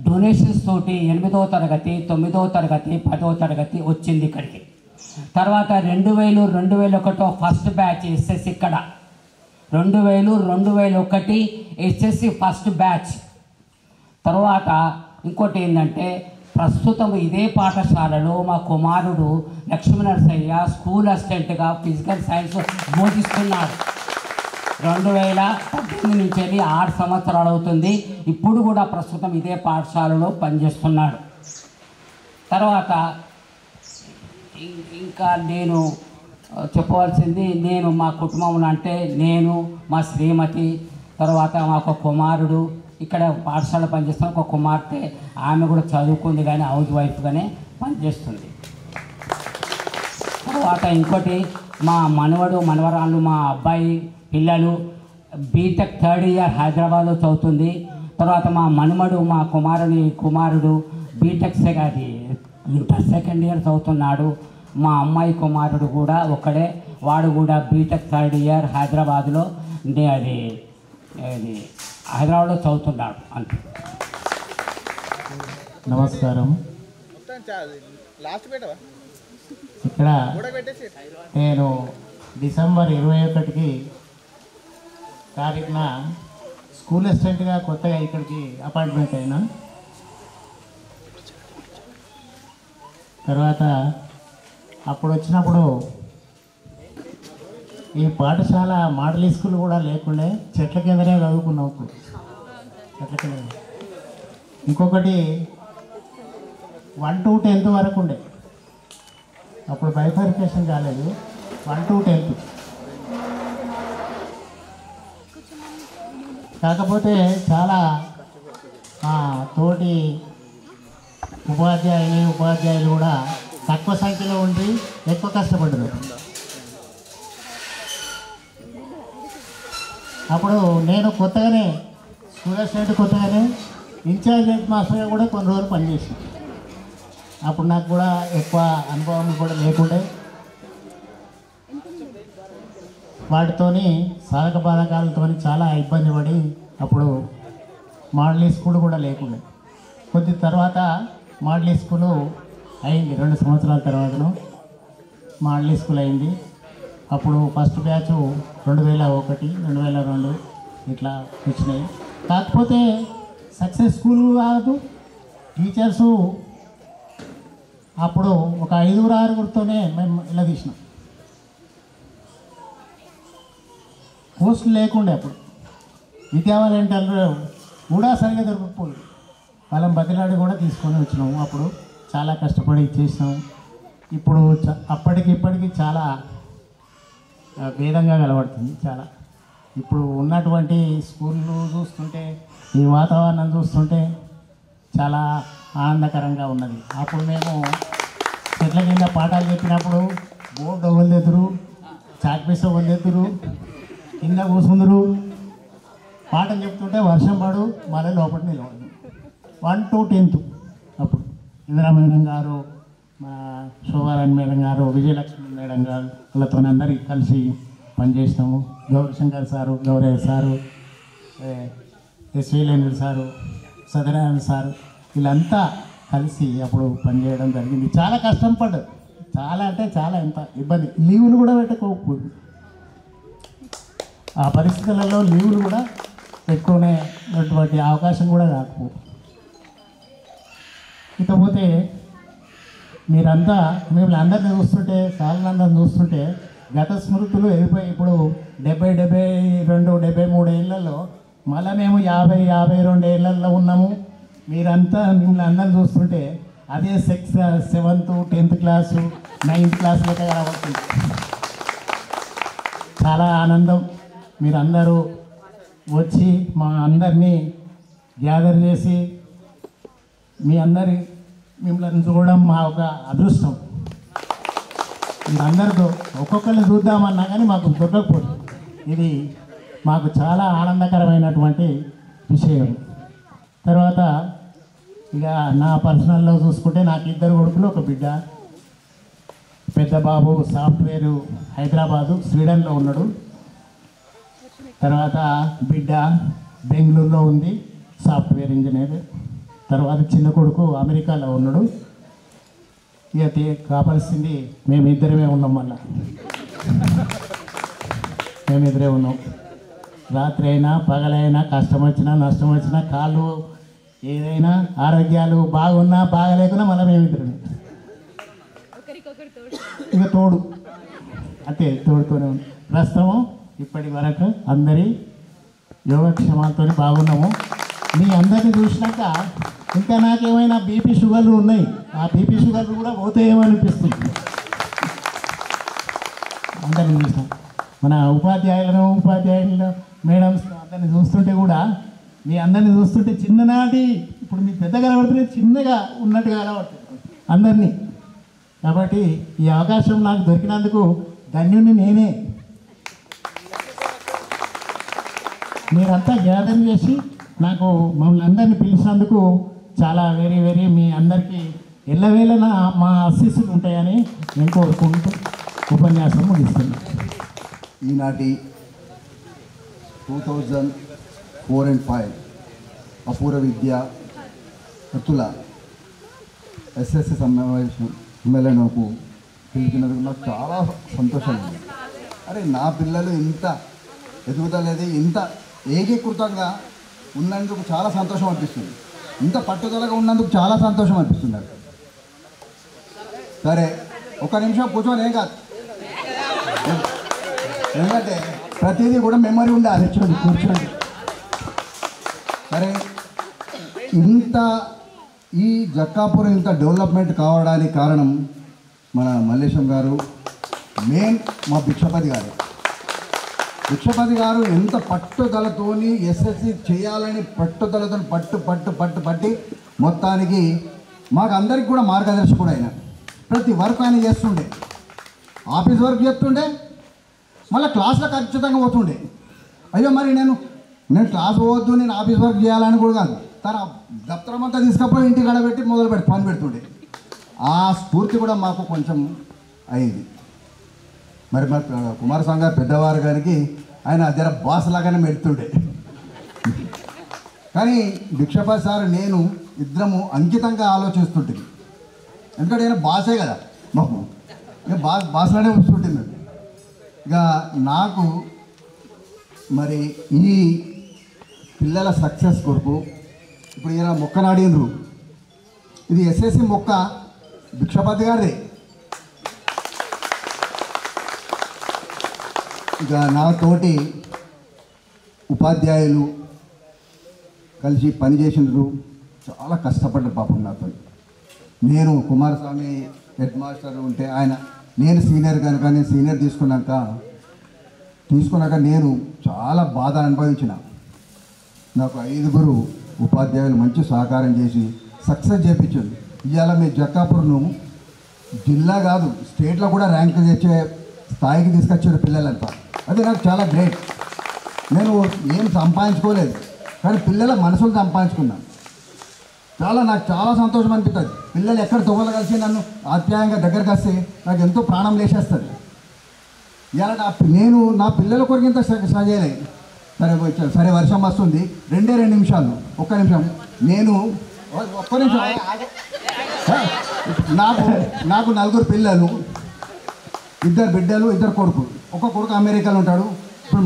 డొనేషన్స్ తోటి 8వ తరగతి 9వ తరగతి 10వ తరగతి వచ్చింది ఇక్కడికి. తర్వాత 2000 2001 ఫస్ట్ బ్యాచ్ ఎస్ఎస్సి ఇక్కడ 2000 2001 ఎస్ఎస్సి ఫస్ట్ బ్యాచ్. తర్వాత ఇంకోటి ఏంటంటే ప్రస్తుతం ఇదే పాఠశాలలో మా కుమారుడు లక్ష్మీనరసయ్య స్కూల్ అసిస్టెంట్గా ఫిజికల్ సైన్స్ బోధిస్తున్నాడు. 2018 నుంచి వెళ్ళి 6 సంవత్సరాలు అవుతుంది. ఇప్పుడు కూడా ప్రస్తుతం ఇదే పాఠశాలలో పనిచేస్తున్నాడు. తర్వాత ఇంకా నేను చెప్పవలసింది, నేను మా కుటుంబంలో అంటే నేను మా శ్రీమతి, తర్వాత మా ఒక కుమారుడు ఇక్కడ పాఠశాల పనిచేస్తున్న ఒక కుమార్తె, ఆమె కూడా చదువుకుంది కానీ హౌస్ వైఫ్గానే పనిచేస్తుంది. తర్వాత ఇంకోటి మా మనవడు మనవరాళ్ళు మా అబ్బాయి పిల్లలు బీటెక్ 3rd ఇయర్ హైదరాబాద్లో చదువుతుంది. తర్వాత మా మనుమడు మా కుమారుడు బీటెక్ అది ఇంటర్ 2nd ఇయర్ చదువుతున్నాడు. మా అమ్మాయి కుమారుడు కూడా ఒకడే, వాడు కూడా బీటెక్ 3rd ఇయర్ హైదరాబాద్లో అది హైదరాబాద్లో చదువుతున్నాడు. అంతే. నమస్కారం. ఇక్కడ నేను డిసెంబర్ 21 తారీఖున స్కూల్ అసిస్టెంట్గా కొత్తగా ఇక్కడికి అపాయింట్మెంట్ అయినా. తర్వాత అప్పుడు వచ్చినప్పుడు ఈ పాఠశాల మోడల్ స్కూల్ కూడా లేకుండే, చెట్ల కిందనే చదువుకున్నాం. చెట్ల కింద. ఇంకొకటి 1 to 10th వరకు ఉండే, అప్పుడు బైఫర్కేషన్ కాలేదు. 1 to 10th. కాకపోతే చాలా తోటి ఉపాధ్యాయులు కూడా తక్కువ సంఖ్యలో ఉండి ఎక్కువ కష్టపడ్డారు. అప్పుడు నేను కొత్తగానే స్కూల్ అసిస్టెంట్ కొత్తగానే ఇన్ఛార్జ్ హెడ్ మాస్టర్గా కూడా కొన్ని రోజులు పనిచేసాను. అప్పుడు నాకు కూడా ఎక్కువ అనుభవం కూడా లేకుండే, వాటితోని సాధక బాధకాలతో చాలా ఇబ్బంది పడి అప్పుడు మోడల్ స్కూల్ కూడా లేకుండే. కొద్ది తర్వాత మోడల్ స్కూలు అయింది. 2 సంవత్సరాల తర్వాతను మోడల్ స్కూల్ అయింది. అప్పుడు ఫస్ట్ బ్యాచ్ 2001 2002 ఇట్లా వచ్చినాయి. కాకపోతే సక్సెస్ఫుల్ కాదు. టీచర్సు అప్పుడు ఒక 5-6 మేము ఇలా తీసినాం. పోస్టులు లేకుండే. అప్పుడు విద్యా వాలంటీర్లు కూడా సరిగా దొరకకపోదు. వాళ్ళని బతిలాడి కూడా తీసుకొని వచ్చినాము. అప్పుడు చాలా కష్టపడి చేసినాము. ఇప్పుడు అప్పటికి ఇప్పటికి చాలా భేదంగా కనబడుతుంది. చాలా ఇప్పుడు ఉన్నటువంటి స్కూళ్ళు చూస్తుంటే, ఈ వాతావరణం చూస్తుంటే చాలా ఆనందకరంగా ఉన్నది. అప్పుడు మేము చెట్ల కింద పాఠాలు చెప్పినప్పుడు బోర్డు వదిలేదురు, చాక్పీస్ వదిలేదురు, కింద కూసుందరు. పాఠం చెప్తుంటే వర్షం పడు మళ్ళీ లోపల నిలబడదు. 1 to 10th. అప్పుడు ఇందిరా మేడం గారు, మా శోభారాణి మేడం గారు, విజయలక్ష్మి మేడం గారు వాళ్ళతో అందరికీ కలిసి పనిచేసినాము. Gaurishankar sir, Gaurayya sir, Srilendra sir, Satyanarayana sir, వీళ్ళంతా కలిసి అప్పుడు పనిచేయడం జరిగింది. చాలా కష్టం పడ్డారు. చాలా అంటే చాలా ఎంత ఇబ్బంది. లీవులు కూడా పెట్టుకోకపోదు. ఆ పరిస్థితులలో లీవులు కూడా పెట్టుకునేటువంటి అవకాశం కూడా కాకపో. ఇకపోతే మీరంతా మిమ్మల్ని అందరినీ చూస్తుంటే, సార్లందరిని చూస్తుంటే గత స్మృతులు వెళ్ళిపోయి ఇప్పుడు 70, 72, 73 ఏళ్లలో మళ్ళీ మేము 50, 52 ఏళ్లలో ఉన్నాము. మీరంతా మిమ్మల్ని అందరిని చూస్తుంటే అదే 6th, 7th, 10th class, 9th class లెక్క కనబడుతుంది. చాలా ఆనందం. మీరందరూ వచ్చి మా అందరినీ గ్యాదర్ చేసి మిమ్మల్ని చూడడం మా ఒక అదృష్టం. మీరందరితో ఒక్కొక్కరిని చూద్దామన్నా కానీ మాకు దొరకకపోదు. ఇది మాకు చాలా ఆనందకరమైనటువంటి విషయం. తర్వాత ఇక నా పర్సనల్లో చూసుకుంటే నాకు 2 కొడుకులు, 1 బిడ్డ. పెద్ద బాబు సాఫ్ట్వేరు హైదరాబాదు స్వీడన్లో ఉన్నాడు. తర్వాత బిడ్డ బెంగళూరులో ఉంది, సాఫ్ట్వేర్ ఇంజనీర్. తర్వాత చిన్న కొడుకు అమెరికాలో ఉన్నాడు. ఇక కావాల్సింది మేమిద్దరమే ఉన్నాం. మళ్ళా మేమిద్దరే ఉన్నాం. రాత్రి అయినా పగలైనా కష్టం వచ్చినా నష్టం వచ్చినా కాళ్ళు ఏదైనా ఆరోగ్యాలు బాగున్నా బాగలేకున్నా మళ్ళీ మేమిద్దరమే ఇక తోడు అంతే తోడుతోనే ఉంది. ప్రస్తుతం ఇప్పటి వరకు అందరి యోగక్షేమాలతో బాగున్నాము. మీ అందరిని చూసినాక ఇంకా నాకేమైనా బీపీ షుగర్లు ఉన్నాయి. ఆ బీపీ షుగర్లు కూడా పోతాయేమో అనిపిస్తుంది. అందరిని చూసినాం మన ఉపాధ్యాయులను మేడమ్స్ అందరిని చూస్తుంటే కూడా మీ అందరిని చూస్తుంటే చిన్ననాటి ఇప్పుడు మీకు పెద్ద కనబడుతుంది, చిన్నగా ఉన్నట్టుగా కనబడుతుంది అందరినీ. కాబట్టి ఈ అవకాశం నాకు దొరికినందుకు ధన్యుని నేనే. మీరంతా గ్యాదరింగ్ చేసి నాకు మమ్మల్ని అందరినీ పిలిచినందుకు చాలా వెరీ వెరీ మీ అందరికీ ఎల్లవేళ మా ఆశీస్సులు ఉంటాయని నేను కోరుకుంటూ ఉపన్యాసం ముగిస్తున్నాను. ఈనాటి 2004 and 5 అపూర్వ విద్యా కృతుల ఎస్ఎస్సి సమ్మేళనకు పిలిచినందుకు నాకు చాలా సంతోషంగా ఉంది. అరే నా పిల్లలు ఇంత ఎదుగుదలేదు, ఇంత ఏకీకృతంగా ఉన్నందుకు చాలా సంతోషం అనిపిస్తుంది. ఇంత పట్టుదలగా ఉన్నందుకు చాలా సంతోషం అనిపిస్తుంది. సరే ఒక నిమిషం కూర్చొని ఏం కాదు, ఎందుకంటే ప్రతిదీ కూడా మెమరీ ఉండాలి. కూర్చోండి. సరే ఇంత ఈ జక్కాపూర్ ఇంత డెవలప్మెంట్ కావడానికి కారణం మన మల్లేశం గారు, మెయిన్ మా భిక్షపతి గారు. భిక్షపతి గారు ఎంత పట్టుదలతోని ఎస్ఎస్సి చేయాలని పట్టుదలతో పట్టి మొత్తానికి మాకు అందరికి కూడా మార్గదర్శకుడు ఆయన. ప్రతి వర్క్ ఆయన చేస్తుండే, ఆఫీస్ వర్క్ చేస్తుండే, మళ్ళీ క్లాస్లో ఖచ్చితంగా పోతుండే. అయ్యో మరి నేను క్లాస్ పోవద్దు, నేను ఆఫీస్ వర్క్ చేయాలని కూడా కాదు, తన దప్తరం అంతా తీసుకపోయి ఇంటికి గడబెట్టి పని పెడుతుండే. ఆ స్ఫూర్తి కూడా మాకు కొంచెం అయింది. మరి కుమారస్వామి గారు పెద్దవారు గారికి ఆయన జర బాస్ లాగానే పెడుతుండే. కానీ భిక్షపతి సార్ నేను ఇద్దరము అంకితంగా ఆలోచిస్తుంటుంది. ఎందుకంటే ఆయన బాసే కదా మాకు, నేను బాస్లానే ఉంచుతుంటుంది. ఇక నాకు మరి ఈ పిల్లల సక్సెస్ కొరకు ఇప్పుడు ఈయన మొక్కను అడిగినరు. ఇది ఎస్ఎస్సి మొక్క భిక్షపతి గారిదే. ఇక నాతోటి ఉపాధ్యాయులు కలిసి పనిచేసినారు, చాలా కష్టపడ్డారు పాపం నాతో. నేను కుమారస్వామి హెడ్ మాస్టర్ ఉంటే నేను సీనియర్ కనుక నేను సీనియర్ తీసుకున్నాక నేను చాలా బాధ అనుభవించిన. నాకు 5 ఉపాధ్యాయులు మంచి సహకారం చేసి సక్సెస్ చేయించారు. ఇవాళ మీ జక్కాపూర్ను జిల్లా కాదు స్టేట్లో కూడా ర్యాంక్ తెచ్చే స్థాయికి తీసుకొచ్చారు పిల్లలంతా. అది నాకు చాలా గ్రేట్. నేను ఏం సంపాదించుకోలేదు, కానీ పిల్లల మనసులు సంపాదించుకున్నాను. నాకు చాలా సంతోషం అనిపిస్తుంది. పిల్లలు ఎక్కడ తొవ్వలు కలిసి నన్ను ఆప్యాయంగా దగ్గరకు వస్తే నాకు ఎంతో ప్రాణం లేచేస్తుంది. ఇలా నేను నా పిల్లల కొరకు ఇంత చేయలేదు. సరే వర్షం వస్తుంది, 2 నిమిషాలు, ఒక్క నిమిషం. నేను ఒక్క నిమిషం. నాకు 4 పిల్లలు, 2 బిడ్డలు, 2 కొడుకులు. ఒక కొడుకు అమెరికాలో ఉంటాడు. ఇప్పుడు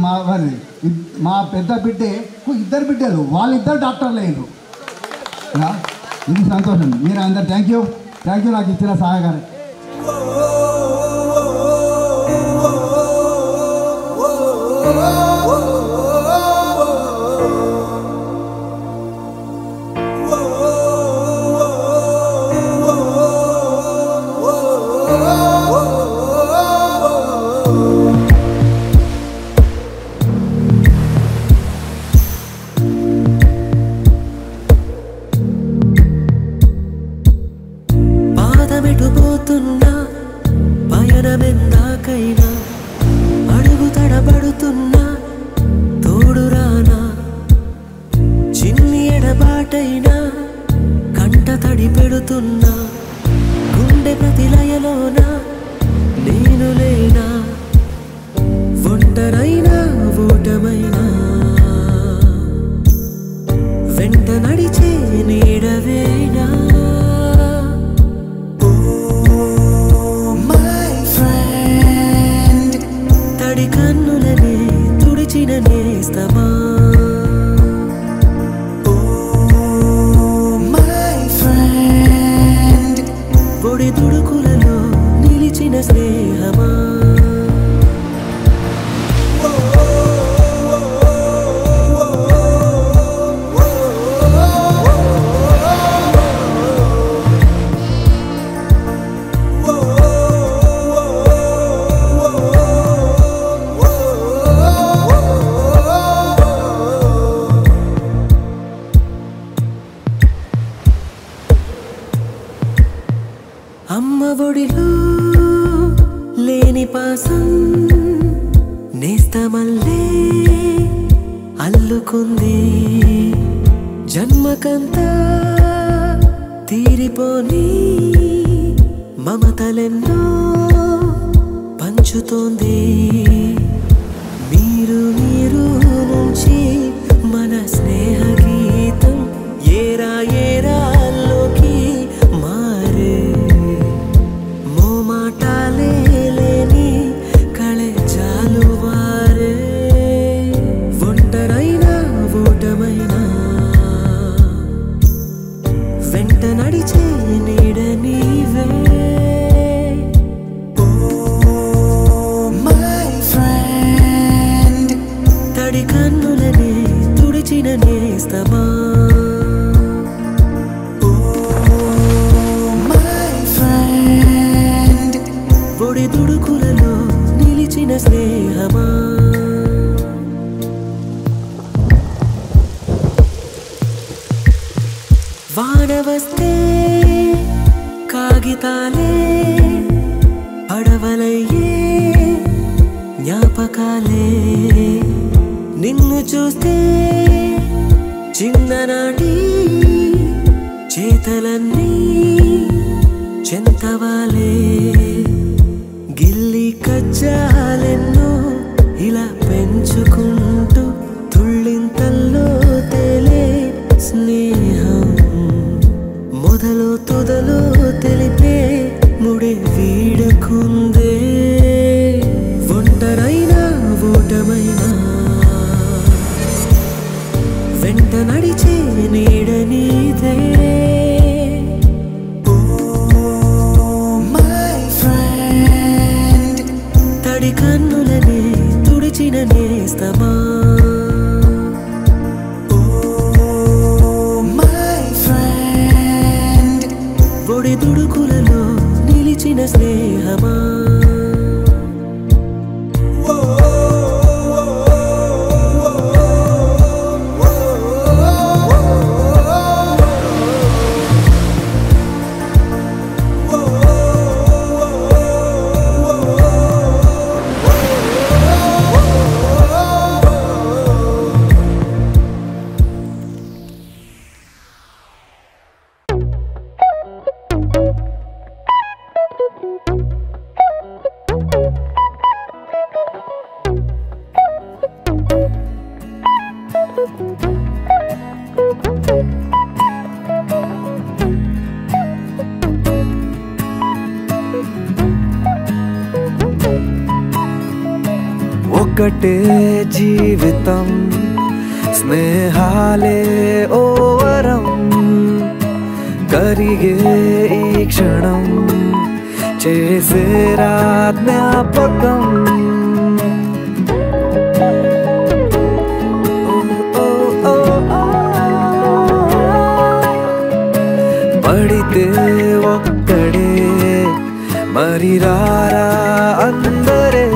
మా పెద్ద బిడ్డే 2 బిడ్డలు, వాళ్ళిద్దరు డాక్టర్లు అయ్యారు. ఇది సంతోషం. మీరు అందరు థ్యాంక్ యూ నాకు ఇచ్చిన సహకారం. పాదమెటుపోతున్నా పయనమెందాకైనా అడుగు తడబడుతున్నా తోడురానా చిన్ని ఎడబాటైనా కంట తడి పెడుతున్నా గుండె ప్రతిలయలోనా నేను లేనా ఒంటరైనా ఓటమైనా వెంట నడిచే నీడవే అమ్మ ఒడిలో లేని పాసం నేస్తమల్లే అల్లుకుంది జన్మకంతా తీరిపోని మమతలెన్నో పంచుతోంది మీరు నుంచి మన స్నేహ గీతం ఏరా ఏరాల్లోకి మారే మోమాటాలే లేని కళే జాలువారే ఒంటరైనా ఓటమైనా వెంట నడిచే నీడ నీవే తడి కన్నులనే తుడిచిన నేస్తమా ఒడి దుడుకులలో నిలిచిన స్నేహమా వాన వస్తే కాగితాలే పడవలయ్యే జ్ఞాపకాలే నిన్ను చూస్తే చిన్ననాటి చేతలన్నీ చెంతవాలే గిల్లి కజ్జాలెన్నో ఇలా పెంచుకుంటూ తుళ్ళింతల్లో తేలే స్నేహం మొదలు తుదలో తెలిపే ముడి వీడకుందే ఒంటరైనా ఓటమైనా వెంట నడిచే నీడ నీదే తడి కన్నులనే తుడిచిన నేస్తమా ఒడి దుడుకులలో నిలిచిన స్నేహమా ఒకటే జీవితం స్నేహాలే ఓవరం కరిగే ఈ క్షణం చేసేరా జ్ఞాపకం పడితే ఒక్కడే మరి రారా అందరే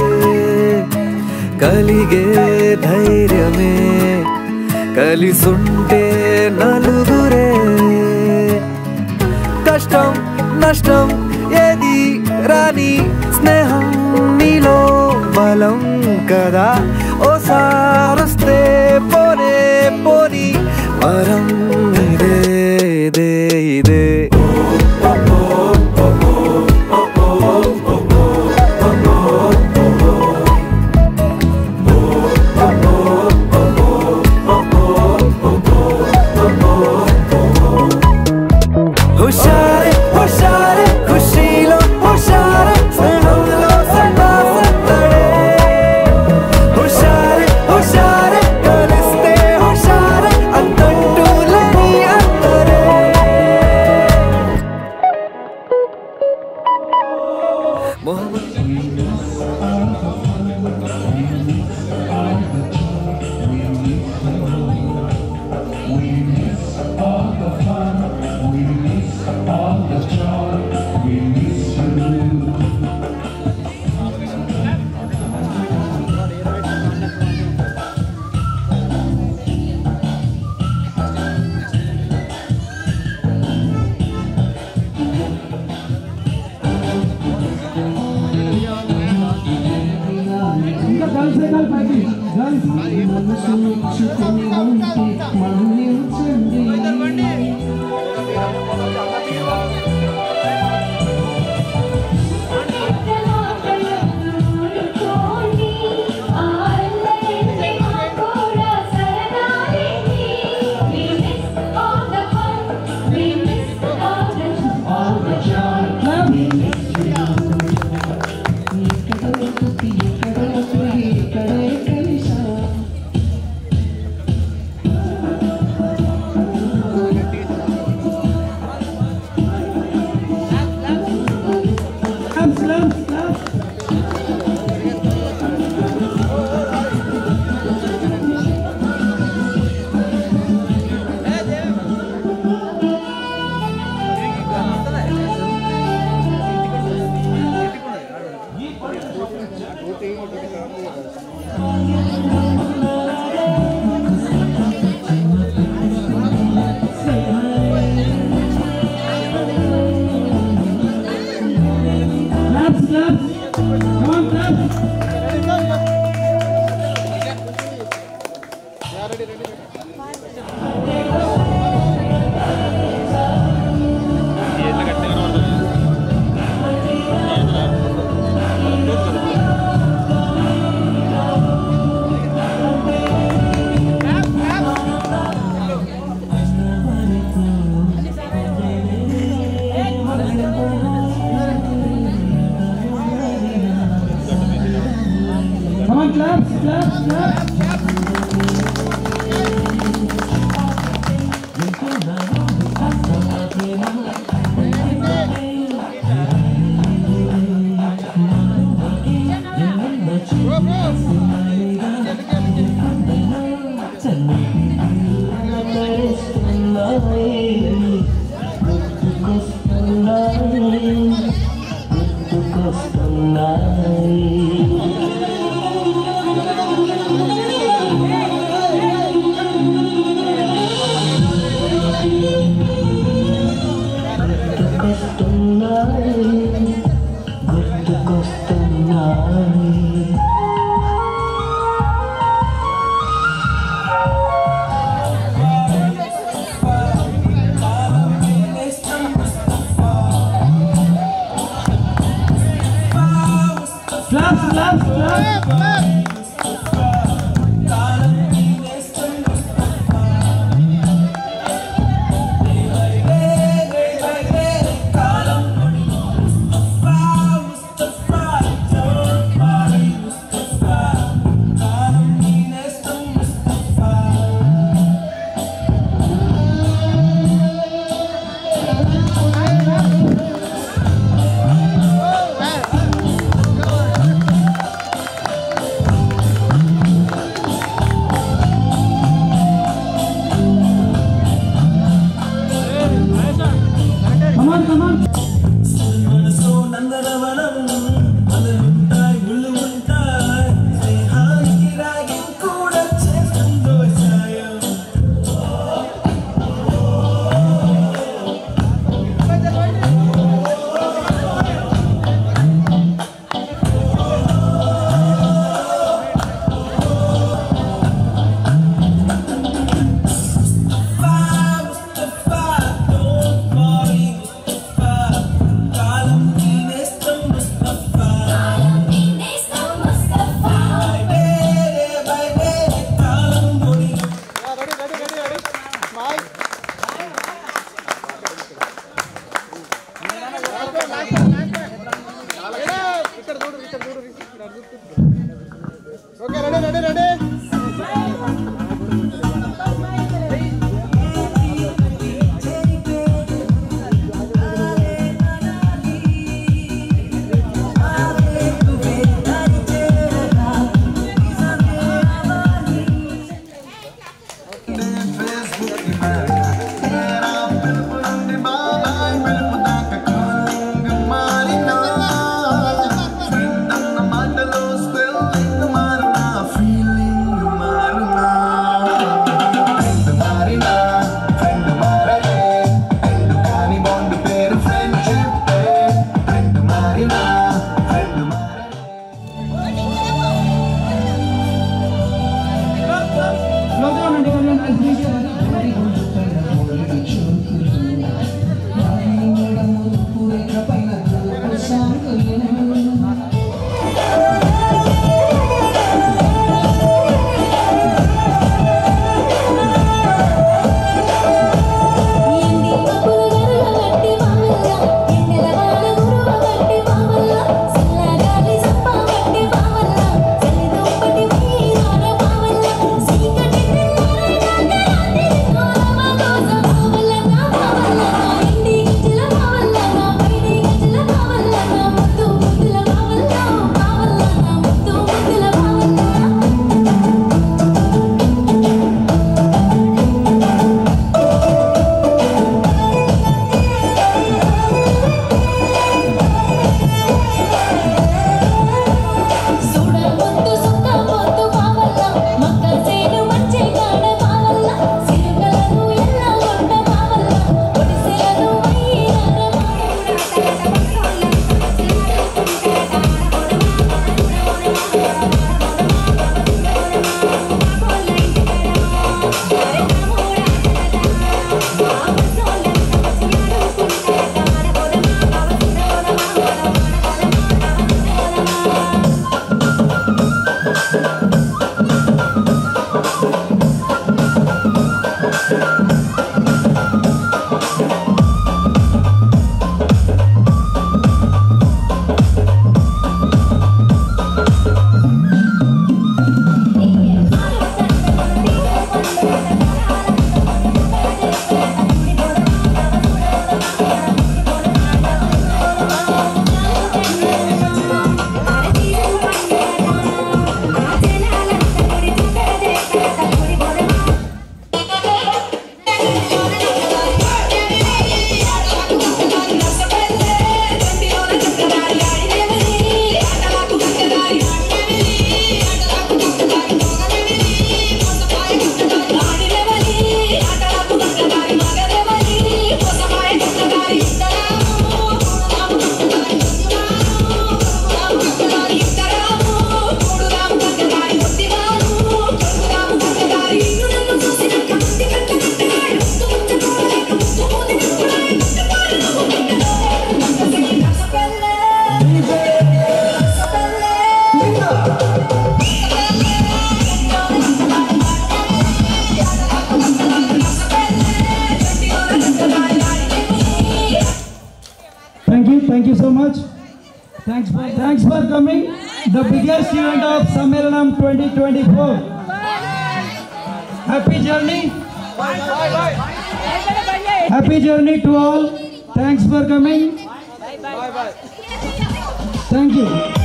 కలిగే ధైర్యమే కలిసుంటే నలుగురే కష్టం నష్టం ఏది రాని స్నేహం నీలో బలం కదా ఓసారొస్తే పోనే పోని వరం ఇదే ఇదే ఇదే హుషారే కలిస్తే హుషారే అంతంటూ so much. Thanks for coming. The biggest event of Sammelanam 2024. Happy journey. Happy journey to all. Thanks for coming. Thank you.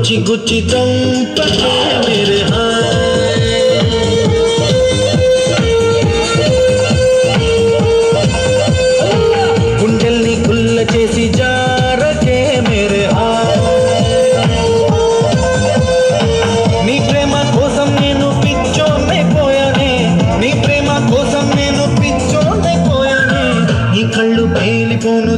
गुच्ची गुच्ची चंपके मेरे गुंडెల్ని గుల్ల చేసి జారకే मेरे నీ ప్రేమ కోసం నేను పిచ్చోనైపోయానే నీ ప్రేమ కోసం నేను పిచ్చోనైపోయానే నీ కళ్ళు పేలిపోను